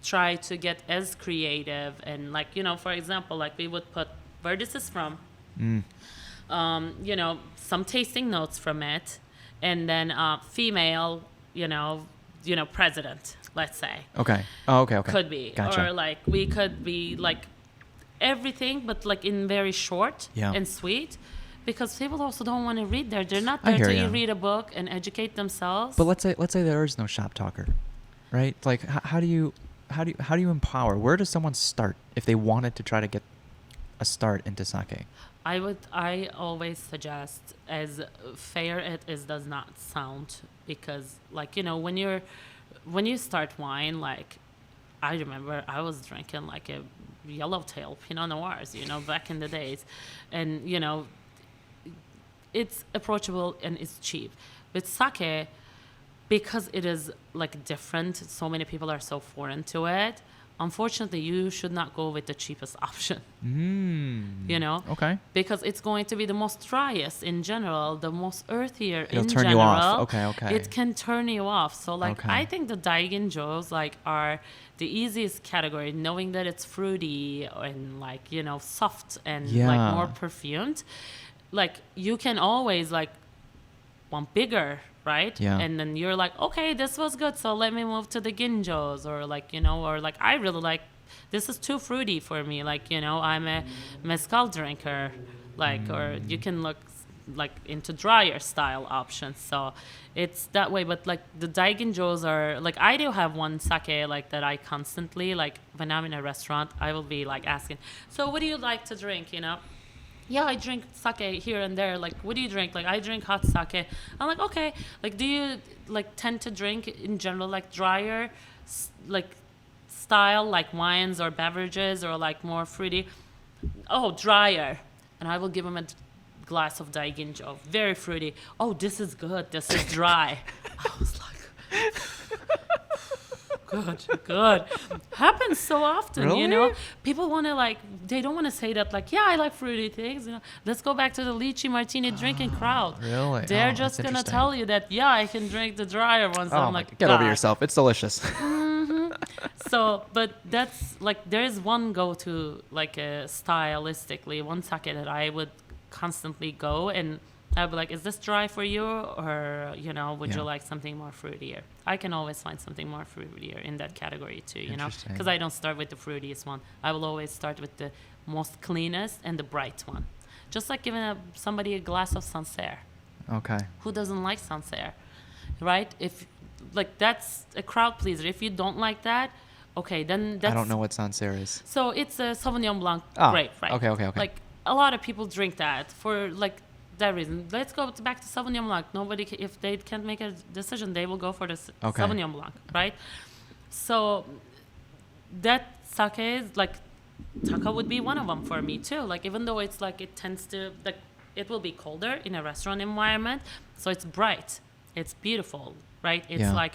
S2: try to get as creative and like, for example, like we would put where this is from, some tasting notes from it, and then female, president, let's say.
S1: Okay. Oh, okay.
S2: Could be.
S1: Gotcha.
S2: Or like we could be like everything, but like in very short and sweet. Because people also don't want to read there. They're not there to read a book and educate themselves.
S1: But let's say there is no shop talker, right? Like how do you empower? Where does someone start if they wanted to try to get a start into sake?
S2: I always suggest, as fair it is does not sound, because like when you start wine, like I remember I was drinking like a yellowtail Pinot Noirs, back in the days. And, it's approachable and it's cheap. With sake, because it is like different, so many people are so foreign to it. Unfortunately, you should not go with the cheapest option.
S1: Okay.
S2: Because it's going to be the most driest in general, the most earthier
S1: It'll
S2: in
S1: turn
S2: general.
S1: you off. Okay.
S2: It can turn you off. So
S1: Okay.
S2: I think the Daiginjos are the easiest category, knowing that it's fruity and soft and
S1: Yeah.
S2: more perfumed. You can always want bigger, right?
S1: Yeah.
S2: And then you're like, okay, this was good, so let me move to the ginjos, or I really like, this is too fruity for me. I'm a mezcal drinker, or you can look into drier style options. So it's that way. But the daiginjos are I do have one sake that I constantly when I'm in a restaurant, I will be asking, so what do you like to drink? Yeah, I drink sake here and there. What do you drink? I drink hot sake. I'm like, okay. Do you tend to drink in general drier style wines or beverages, or more fruity? Oh, drier. And I will give them a glass of daiginjo, very fruity. Oh, this is good. This is dry. I was like, good. Happens so often,
S1: Really?
S2: People want to they don't want to say that yeah, I like fruity things. Let's go back to the lychee martini drinking crowd.
S1: Really?
S2: They're
S1: Oh,
S2: just
S1: that's
S2: gonna
S1: interesting.
S2: tell you that yeah, I can drink the drier ones.
S1: Oh,
S2: I'm
S1: get over
S2: God.
S1: yourself. It's delicious.
S2: So, but that's there is one go-to stylistically, one sake that I would constantly go, and I'd be like, is this dry for you, or would
S1: Yeah.
S2: you like something more fruitier? I can always find something more fruitier in that category too,
S1: Interesting.
S2: because I don't start with the fruitiest one. I will always start with the most cleanest and the bright one. Just like giving somebody a glass of Sancerre.
S1: Okay.
S2: Who doesn't like Sancerre, right? If that's a crowd pleaser. If you don't like that, okay, then that's.
S1: I don't know what Sancerre is.
S2: So it's a Sauvignon Blanc grape, right?
S1: Okay.
S2: A lot of people drink that for that reason. Let's go back to Sauvignon Blanc. If they can't make a decision, they will go for the
S1: Okay.
S2: Sauvignon Blanc, right? So that sake is Taka would be one of them for me too. Even though it's it tends to it will be colder in a restaurant environment, so it's bright, it's beautiful, right? It's
S1: Yeah.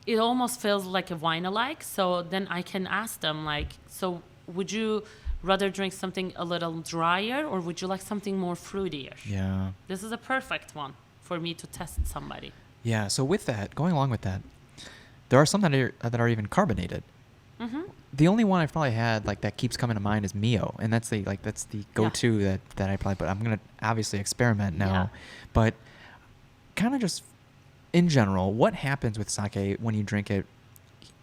S2: it almost feels like a wine-alike. So then I can ask them so would you rather drink something a little drier, or would you like something more fruitier?
S1: Yeah.
S2: This is a perfect one for me to test somebody.
S1: Yeah. So with that, going along with that, there are some that are even carbonated.
S2: Mm-hmm.
S1: The only one I've probably had that keeps coming to mind is Mio, and that's the go-to that I probably. But I'm gonna obviously experiment now.
S2: Yeah.
S1: But kind of just in general, what happens with sake when you drink it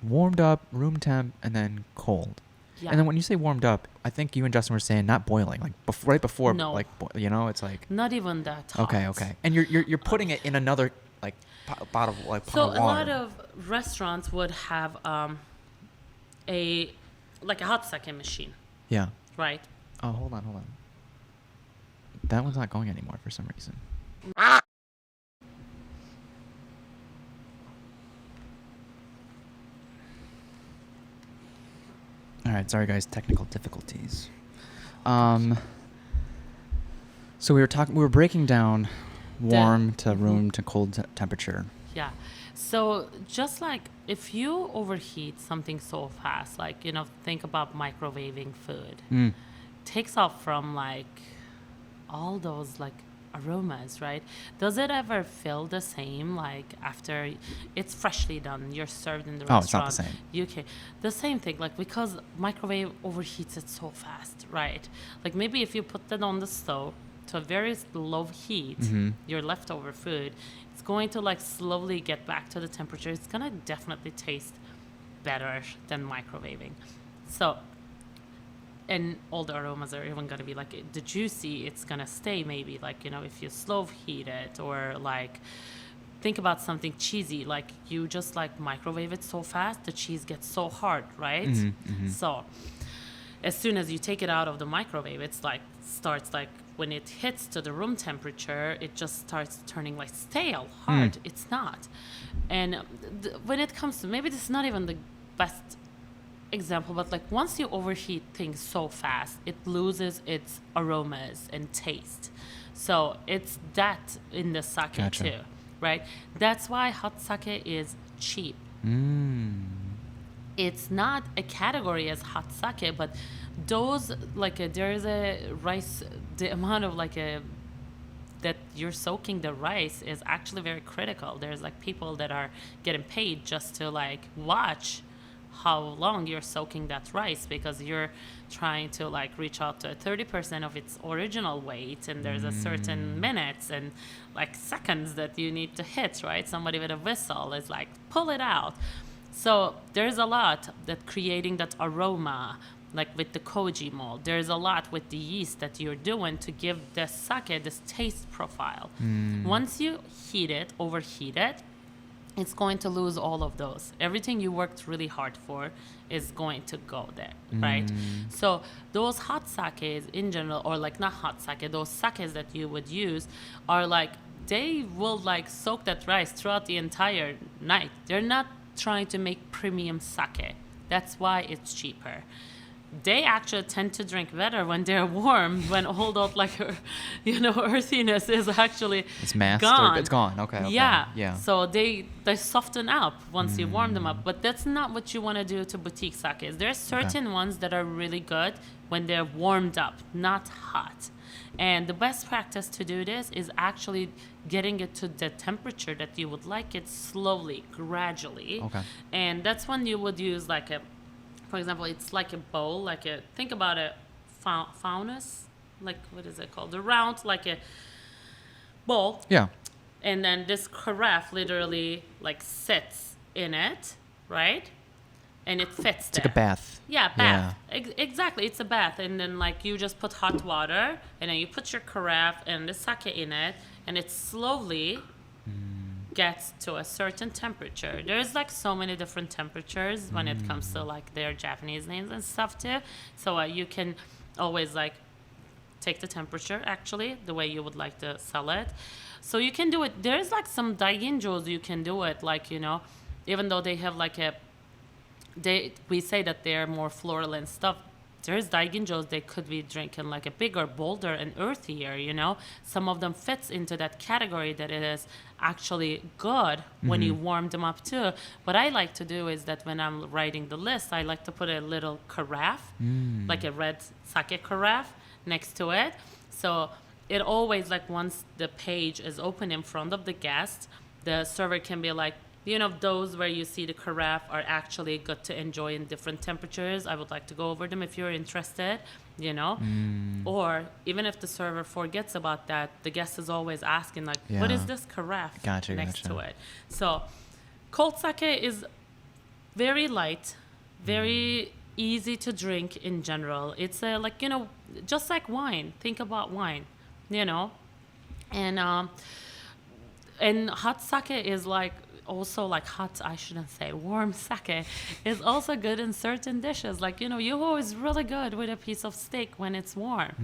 S1: warmed up, room temp, and then cold?
S2: Yeah.
S1: And then when you say warmed up, I think you and Justin were saying not boiling, right before,
S2: No.
S1: it's like.
S2: Not even that hot.
S1: Okay. And you're putting it in another pot of pot
S2: So
S1: of water.
S2: a lot of restaurants would have a hot sake machine,
S1: Yeah.
S2: right?
S1: Oh, hold on. That one's not going anymore for some reason. All right, sorry guys, technical difficulties. So we were breaking down warm to room to cold temperature.
S2: Yeah. So just if you overheat something so fast, think about microwaving food. Takes off from all those aromas, right? Does it ever feel the same after it's freshly done, you're served in the
S1: Oh, it's not
S2: restaurant?
S1: the same.
S2: UK, the same thing, because microwave overheats it so fast, right? Maybe if you put that on the stove to a very low heat, your leftover food, it's going to slowly get back to the temperature. It's gonna definitely taste better than microwaving. So, and all the aromas are even gonna be the juicy. It's gonna stay maybe if you slow heat it, or think about something cheesy. You just microwave it so fast, the cheese gets so hard, right? So as soon as you take it out of the microwave, it's starts when it hits to the room temperature, it just starts turning like stale, hard. It's not. And when it comes to, maybe this is not even the best example, but like once you overheat things so fast, it loses its aromas and taste. So it's that in the sake too, right? That's why hot sake is cheap. It's not a category as hot sake, but those there's a rice, the amount of that you're soaking the rice is actually very critical. There's like people that are getting paid just to like watch how long you're soaking that rice, because you're trying to like reach out to 30% of its original weight, and there's a certain minutes and like seconds that you need to hit, right? Somebody with a whistle is like, pull it out. So there's a lot that creating that aroma, like with the koji mold. There's a lot with the yeast that you're doing to give the sake this taste profile. Once you overheat it, it's going to lose all of those. Everything you worked really hard for is going to go there, right? So those hot sakes in general, or like not hot sake, those sakes that you would use are like, they will like soak that rice throughout the entire night. They're not trying to make premium sake. That's why it's cheaper. They actually tend to drink better when they're warm, when all that earthiness is actually
S1: it's masked
S2: gone.
S1: It's gone. Okay.
S2: Yeah. So they soften up once you warm them up. But that's not what you want to do to boutique sakes. There are certain ones that are really good when they're warmed up, not hot. And the best practice to do this is actually getting it to the temperature that you would like it slowly, gradually.
S1: Okay.
S2: And that's when you would use for example, it's like a bowl, think about a faunus, like what is it called? The round, like a bowl.
S1: Yeah.
S2: And then this carafe literally like sits in it, right? And it fits
S1: It's
S2: there.
S1: like a bath.
S2: Yeah, bath. Yeah. Exactly, it's a bath. And then like you just put hot water, and then you put your carafe and the sake in it, and it slowly gets to a certain temperature. There's like so many different temperatures when it comes to like their Japanese names and stuff too. So you can always like take the temperature actually the way you would like to sell it. So you can do it. There's like some daiginjos you can do it, like, even though they have like we say that they're more floral and stuff. There's daiginjos, they could be drinking like a bigger, bolder, and earthier, Some of them fits into that category that it is actually good when you warm them up too. What I like to do is that when I'm writing the list, I like to put a little carafe, like a red sake carafe next to it. So it always, like, once the page is open in front of the guest, the server can be like, those where you see the carafe are actually good to enjoy in different temperatures. I would like to go over them if you're interested, Or even if the server forgets about that, the guest is always asking, like, what is this carafe next to it? So cold sake is very light, very easy to drink in general. It's just like wine. Think about wine, And hot sake is like, also like warm sake is also good in certain dishes. Like, yuho is really good with a piece of steak when it's warm,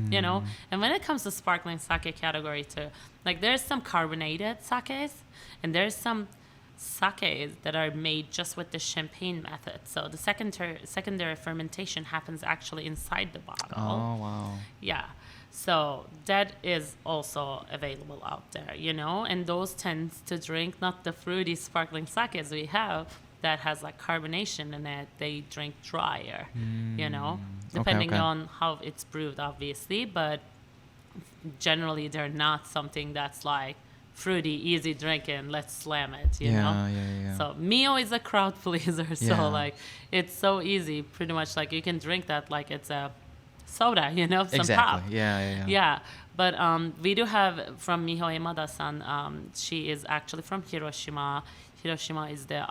S2: And when it comes to sparkling sake category too, like there's some carbonated sakes and there's some sakes that are made just with the champagne method. So the secondary fermentation happens actually inside the bottle.
S1: Oh, wow.
S2: Yeah. So that is also available out there, and those tend to drink not the fruity sparkling sakes we have that has like carbonation in it. They drink drier, depending on how it's brewed, obviously, but generally they're not something that's like fruity, easy drinking, let's slam it,
S1: Yeah.
S2: So Mio is a crowd pleaser, so like it's so easy, pretty much like you can drink that like it's a soda, some
S1: exactly.
S2: pop.
S1: Yeah.
S2: But we do have from Miho Emada-san. She is actually from Hiroshima. Hiroshima is the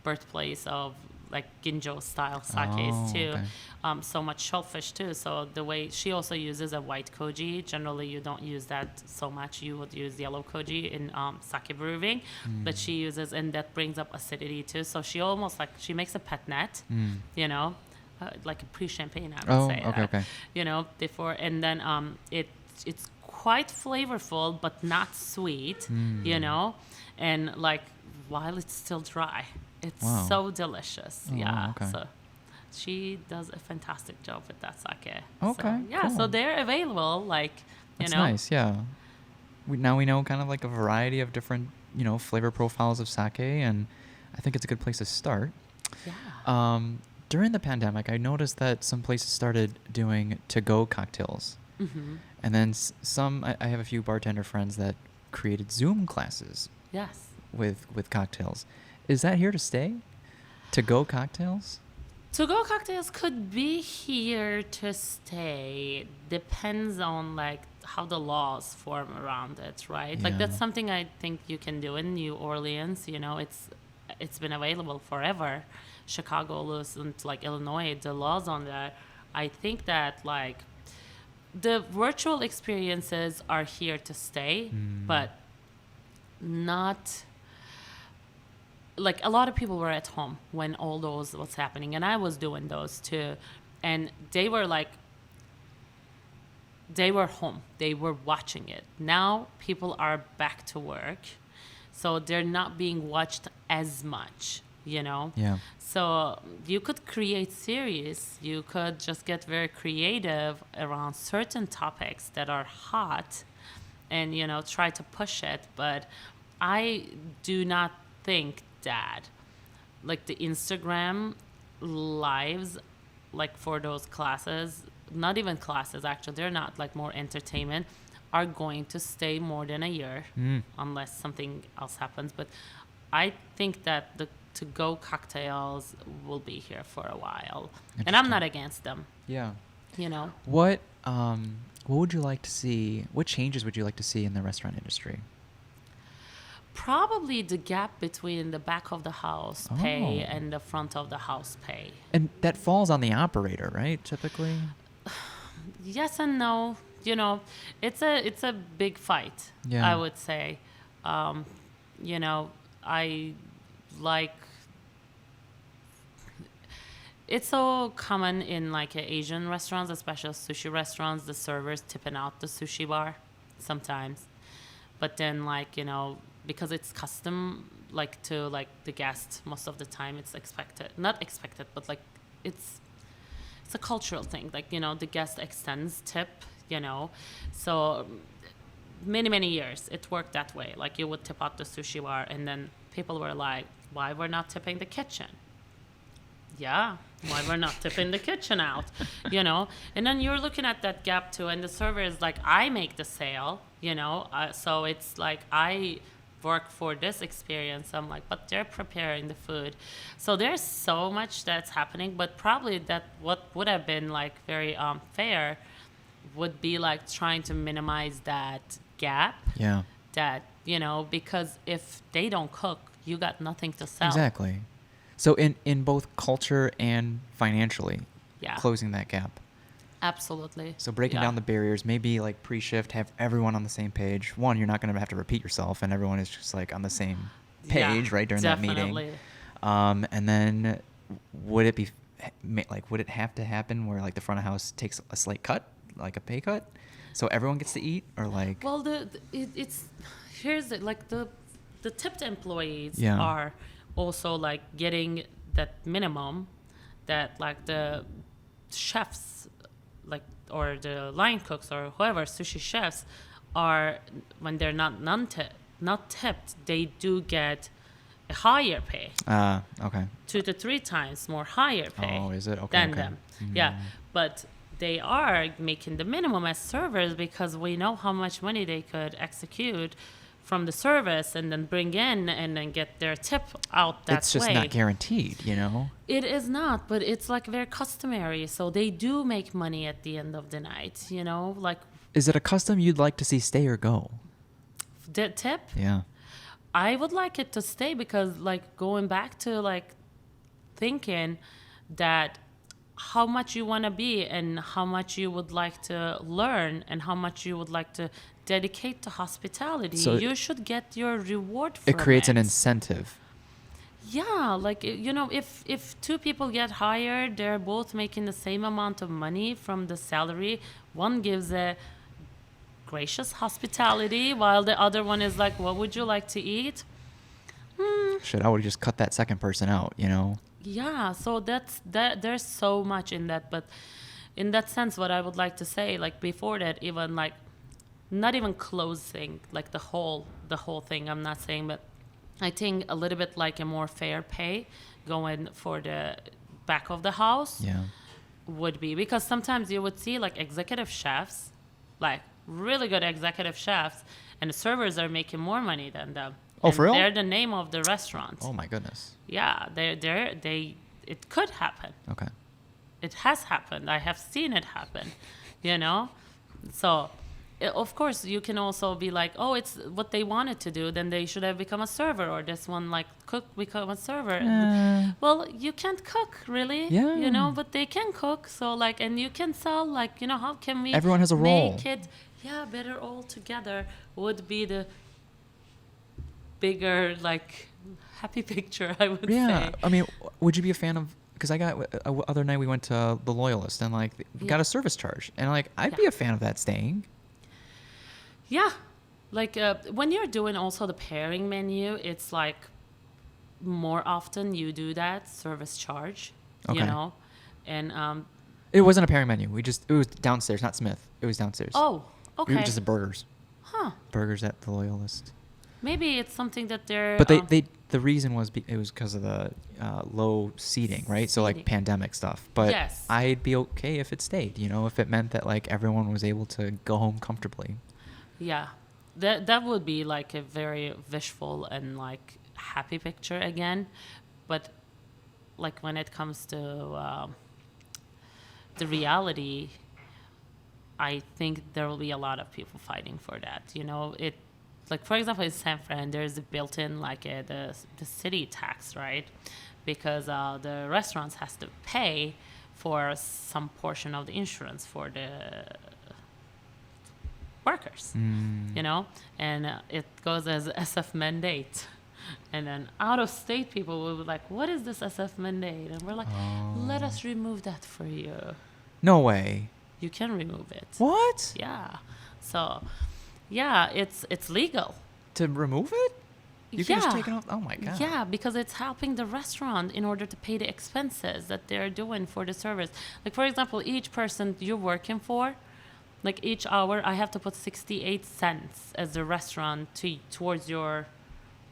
S2: birthplace of like ginjo style sakes too.
S1: Okay.
S2: So much shellfish too. So the way she also uses a white koji. Generally, you don't use that so much. You would use yellow koji in sake brewing, but she uses, and that brings up acidity too. So she almost like she makes a pet net, like a pre-champagne, I would say.
S1: Okay.
S2: Before, and then it's quite flavorful, but not sweet, you know, and like while it's still dry, it's
S1: Wow.
S2: so delicious.
S1: Oh,
S2: Yeah.
S1: wow, okay.
S2: So she does a fantastic job with that sake.
S1: Okay,
S2: So, yeah. So
S1: cool.
S2: they're available, like,
S1: That's
S2: you know.
S1: nice. Yeah. Now we know kind of like a variety of different, flavor profiles of sake, and I think it's a good place to start.
S2: Yeah.
S1: During the pandemic, I noticed that some places started doing to-go cocktails.
S2: Mm-hmm.
S1: And then I have a few bartender friends that created Zoom classes
S2: Yes.
S1: with cocktails. Is that here to stay? To-go cocktails?
S2: To-go cocktails could be here to stay. Depends on like how the laws form around it, right? Like that's
S1: Yeah.
S2: something I think you can do in New Orleans. You know, it's been available forever. Chicago and like Illinois, the laws on that. I think that like the virtual experiences are here to stay, but not like a lot of people were at home when all those was happening, and I was doing those too, and they were home, they were watching it. Now people are back to work, so they're not being watched as much, you know.
S1: Yeah.
S2: So you could create series, you could just get very creative around certain topics that are hot and try to push it. But I do not think that like the Instagram lives, like for those classes, not even classes actually, they're not, like more entertainment, are going to stay more than a year unless something else happens. But I think that the to-go cocktails will be here for a while, and I'm not against them.
S1: Yeah.
S2: What
S1: would you like to see? What changes would you like to see in the restaurant industry?
S2: Probably the gap between the back of the house pay
S1: Oh.
S2: and the front of the house pay.
S1: And that falls on the operator, right? Typically.
S2: Yes and no. It's a big fight.
S1: Yeah.
S2: I would say. I like. It's so common in like Asian restaurants, especially sushi restaurants, the servers tipping out the sushi bar sometimes. But then because it's custom, like to like the guest, most of the time it's not expected, but like it's a cultural thing. Like, the guest extends tip, So many years it worked that way. Like you would tip out the sushi bar, and then people were like, why we're not tipping the kitchen? Yeah, why we're not tipping the kitchen out, And then you're looking at that gap too, and the server is like, I make the sale, so it's like I work for this experience. I'm like, but they're preparing the food. So there's so much that's happening, but probably that what would have been like very fair would be like trying to minimize that gap.
S1: Yeah.
S2: That, because if they don't cook, you got nothing to sell.
S1: Exactly. So in both culture and financially, closing that gap.
S2: Absolutely.
S1: So breaking down the barriers, maybe like pre-shift, have everyone on the same page. One, you're not going to have to repeat yourself, and everyone is just like on the same page, right, during that meeting. And then would it have to happen where like the front of house takes a slight cut, like a pay cut, so everyone gets to eat, or like?
S2: Well, here's it. Like the tipped employees
S1: Yeah.
S2: are also like getting that minimum that like the chefs, like, or the line cooks or whoever, sushi chefs, are, when they're not tipped, they do get a higher pay.
S1: Okay.
S2: 2 to 3 times more higher pay.
S1: Oh, is it? Okay.
S2: Than
S1: okay.
S2: them. Yeah, but they are making the minimum as servers because we know how much money they could execute from the service and then bring in and then get their tip out that way.
S1: It's just not guaranteed,
S2: It is not, but it's like very customary. So they do make money at the end of the night, like.
S1: Is it a custom you'd like to see stay or go?
S2: The tip?
S1: Yeah.
S2: I would like it to stay because like going back to like thinking that how much you want to be and how much you would like to learn and how much you would like to dedicate to hospitality,
S1: So
S2: you should get your reward from it.
S1: It creates an incentive.
S2: Yeah, like, if 2 people get hired, they're both making the same amount of money from the salary. One gives a gracious hospitality, while the other one is like, what would you like to eat?
S1: Shit, I would just cut that second person out, you know?
S2: Yeah, so there's so much in that. But in that sense, what I would like to say, like before that, even like not even closing like the whole thing, I'm not saying, but I think a little bit like a more fair pay going for the back of the house
S1: Yeah.
S2: would be, because sometimes you would see like executive chefs, like really good executive chefs, and the servers are making more money than them.
S1: Oh,
S2: And
S1: for real?
S2: they're the name of the restaurant.
S1: Oh my goodness.
S2: Yeah, it could happen.
S1: Okay.
S2: It has happened. I have seen it happen, you know? So, of course, you can also be like, oh, it's what they wanted to do. Then they should have become a server, or this one, like, become a server. Well, you can't cook, really,
S1: Yeah.
S2: you know, but they can cook. So, like, and you can sell, like, you know, how can we
S1: Everyone has a role.
S2: make it, better all together would be the bigger, like, happy picture, I would
S1: Yeah.
S2: say.
S1: I mean, would you be a fan of, because I got, other night we went to The Loyalist and like we got a service charge. And like, I'd be a fan of that staying.
S2: Yeah. Like when you're doing also the pairing menu, it's like more often you do that service charge,
S1: Okay.
S2: you know? And,
S1: It wasn't a pairing menu. It was downstairs, not Smith. It was downstairs.
S2: oh,
S1: We
S2: okay.
S1: were just at burgers.
S2: Huh.
S1: Burgers at The Loyalist.
S2: Maybe it's something that they're...
S1: But the reason was it was because of the low seating, right? So like
S2: Seating.
S1: pandemic stuff. But
S2: Yes.
S1: I'd be okay if it stayed, you know, if it meant that like everyone was able to go home comfortably.
S2: Yeah. That would be like a very wishful and like happy picture again. But like when it comes to the reality, I think there will be a lot of people fighting for that. You know, like for example in San Fran, there's a built-in like the city tax, right? Because the restaurants has to pay for some portion of the insurance for the workers, you know, and it goes as SF mandate. And then out of state people will be like, what is this SF mandate? And we're like, let us remove that for you.
S1: No way.
S2: You can remove it.
S1: What?
S2: Yeah. So, yeah, it's legal.
S1: To remove it? You can just take it off? Oh my God.
S2: Yeah, because it's helping the restaurant in order to pay the expenses that they're doing for the service. Like, for example, each person you're working for, like each hour, I have to put 68 cents as the restaurant towards your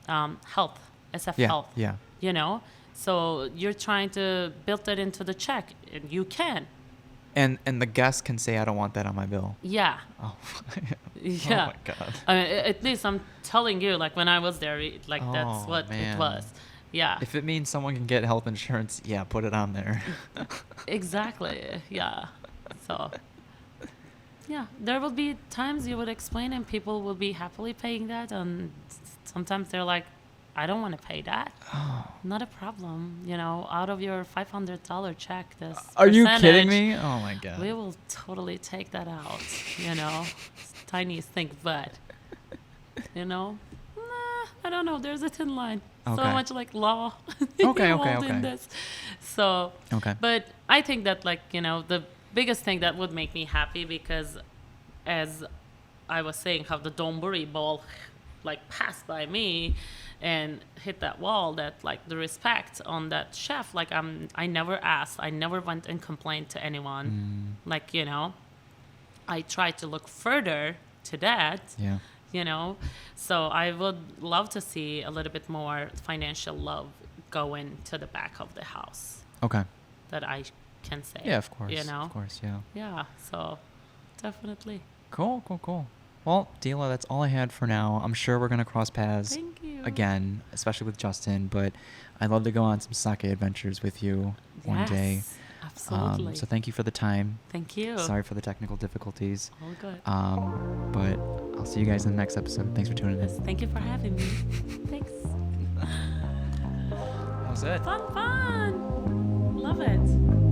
S2: health, SF
S1: Yeah.
S2: health.
S1: Yeah.
S2: You know? So you're trying to build that into the check, and you can.
S1: And the guest can say, I don't want that on my bill.
S2: Yeah.
S1: Oh.
S2: Yeah.
S1: Oh my God.
S2: I mean, at least I'm telling you, like when I was there, like that's
S1: Oh,
S2: what
S1: man.
S2: it was. Yeah.
S1: If it means someone can get health insurance, yeah, put it on there.
S2: Exactly. Yeah. So, yeah, there will be times you would explain and people will be happily paying that. And sometimes they're like, I don't want to pay that.
S1: Oh.
S2: Not a problem. You know, out of your $500 check, this
S1: Are you kidding
S2: percentage,
S1: me? Oh my God.
S2: we will totally take that out, you know, tiniest thing, but, you know, I don't know. There's a thin line. So
S1: Okay.
S2: much like law
S1: Okay,
S2: involved
S1: okay.
S2: in this. So,
S1: Okay.
S2: but I think that like, you know, the biggest thing that would make me happy, because as I was saying, how the donburi ball like passed by me and hit that wall, that like the respect on that chef, like I never asked, I never went and complained to anyone. Like, you know, I tried to look further to that,
S1: Yeah.
S2: you know. So I would love to see a little bit more financial love go into the back of the house,
S1: Okay.
S2: that I can say.
S1: Yeah, of course.
S2: You know?
S1: Of course, yeah.
S2: Yeah, so definitely.
S1: Cool. Well, Dila, that's all I had for now. I'm sure we're going to cross paths
S2: Thank you.
S1: again, especially with Justin, but I'd love to go on some sake adventures with you one day.
S2: Yes, absolutely.
S1: So thank you for the time.
S2: Thank you.
S1: Sorry for the technical difficulties.
S2: All good.
S1: But I'll see you guys in the next episode. Thanks for tuning in.
S2: Yes, thank you for having me. Thanks.
S1: That was it.
S2: Fun. Love it.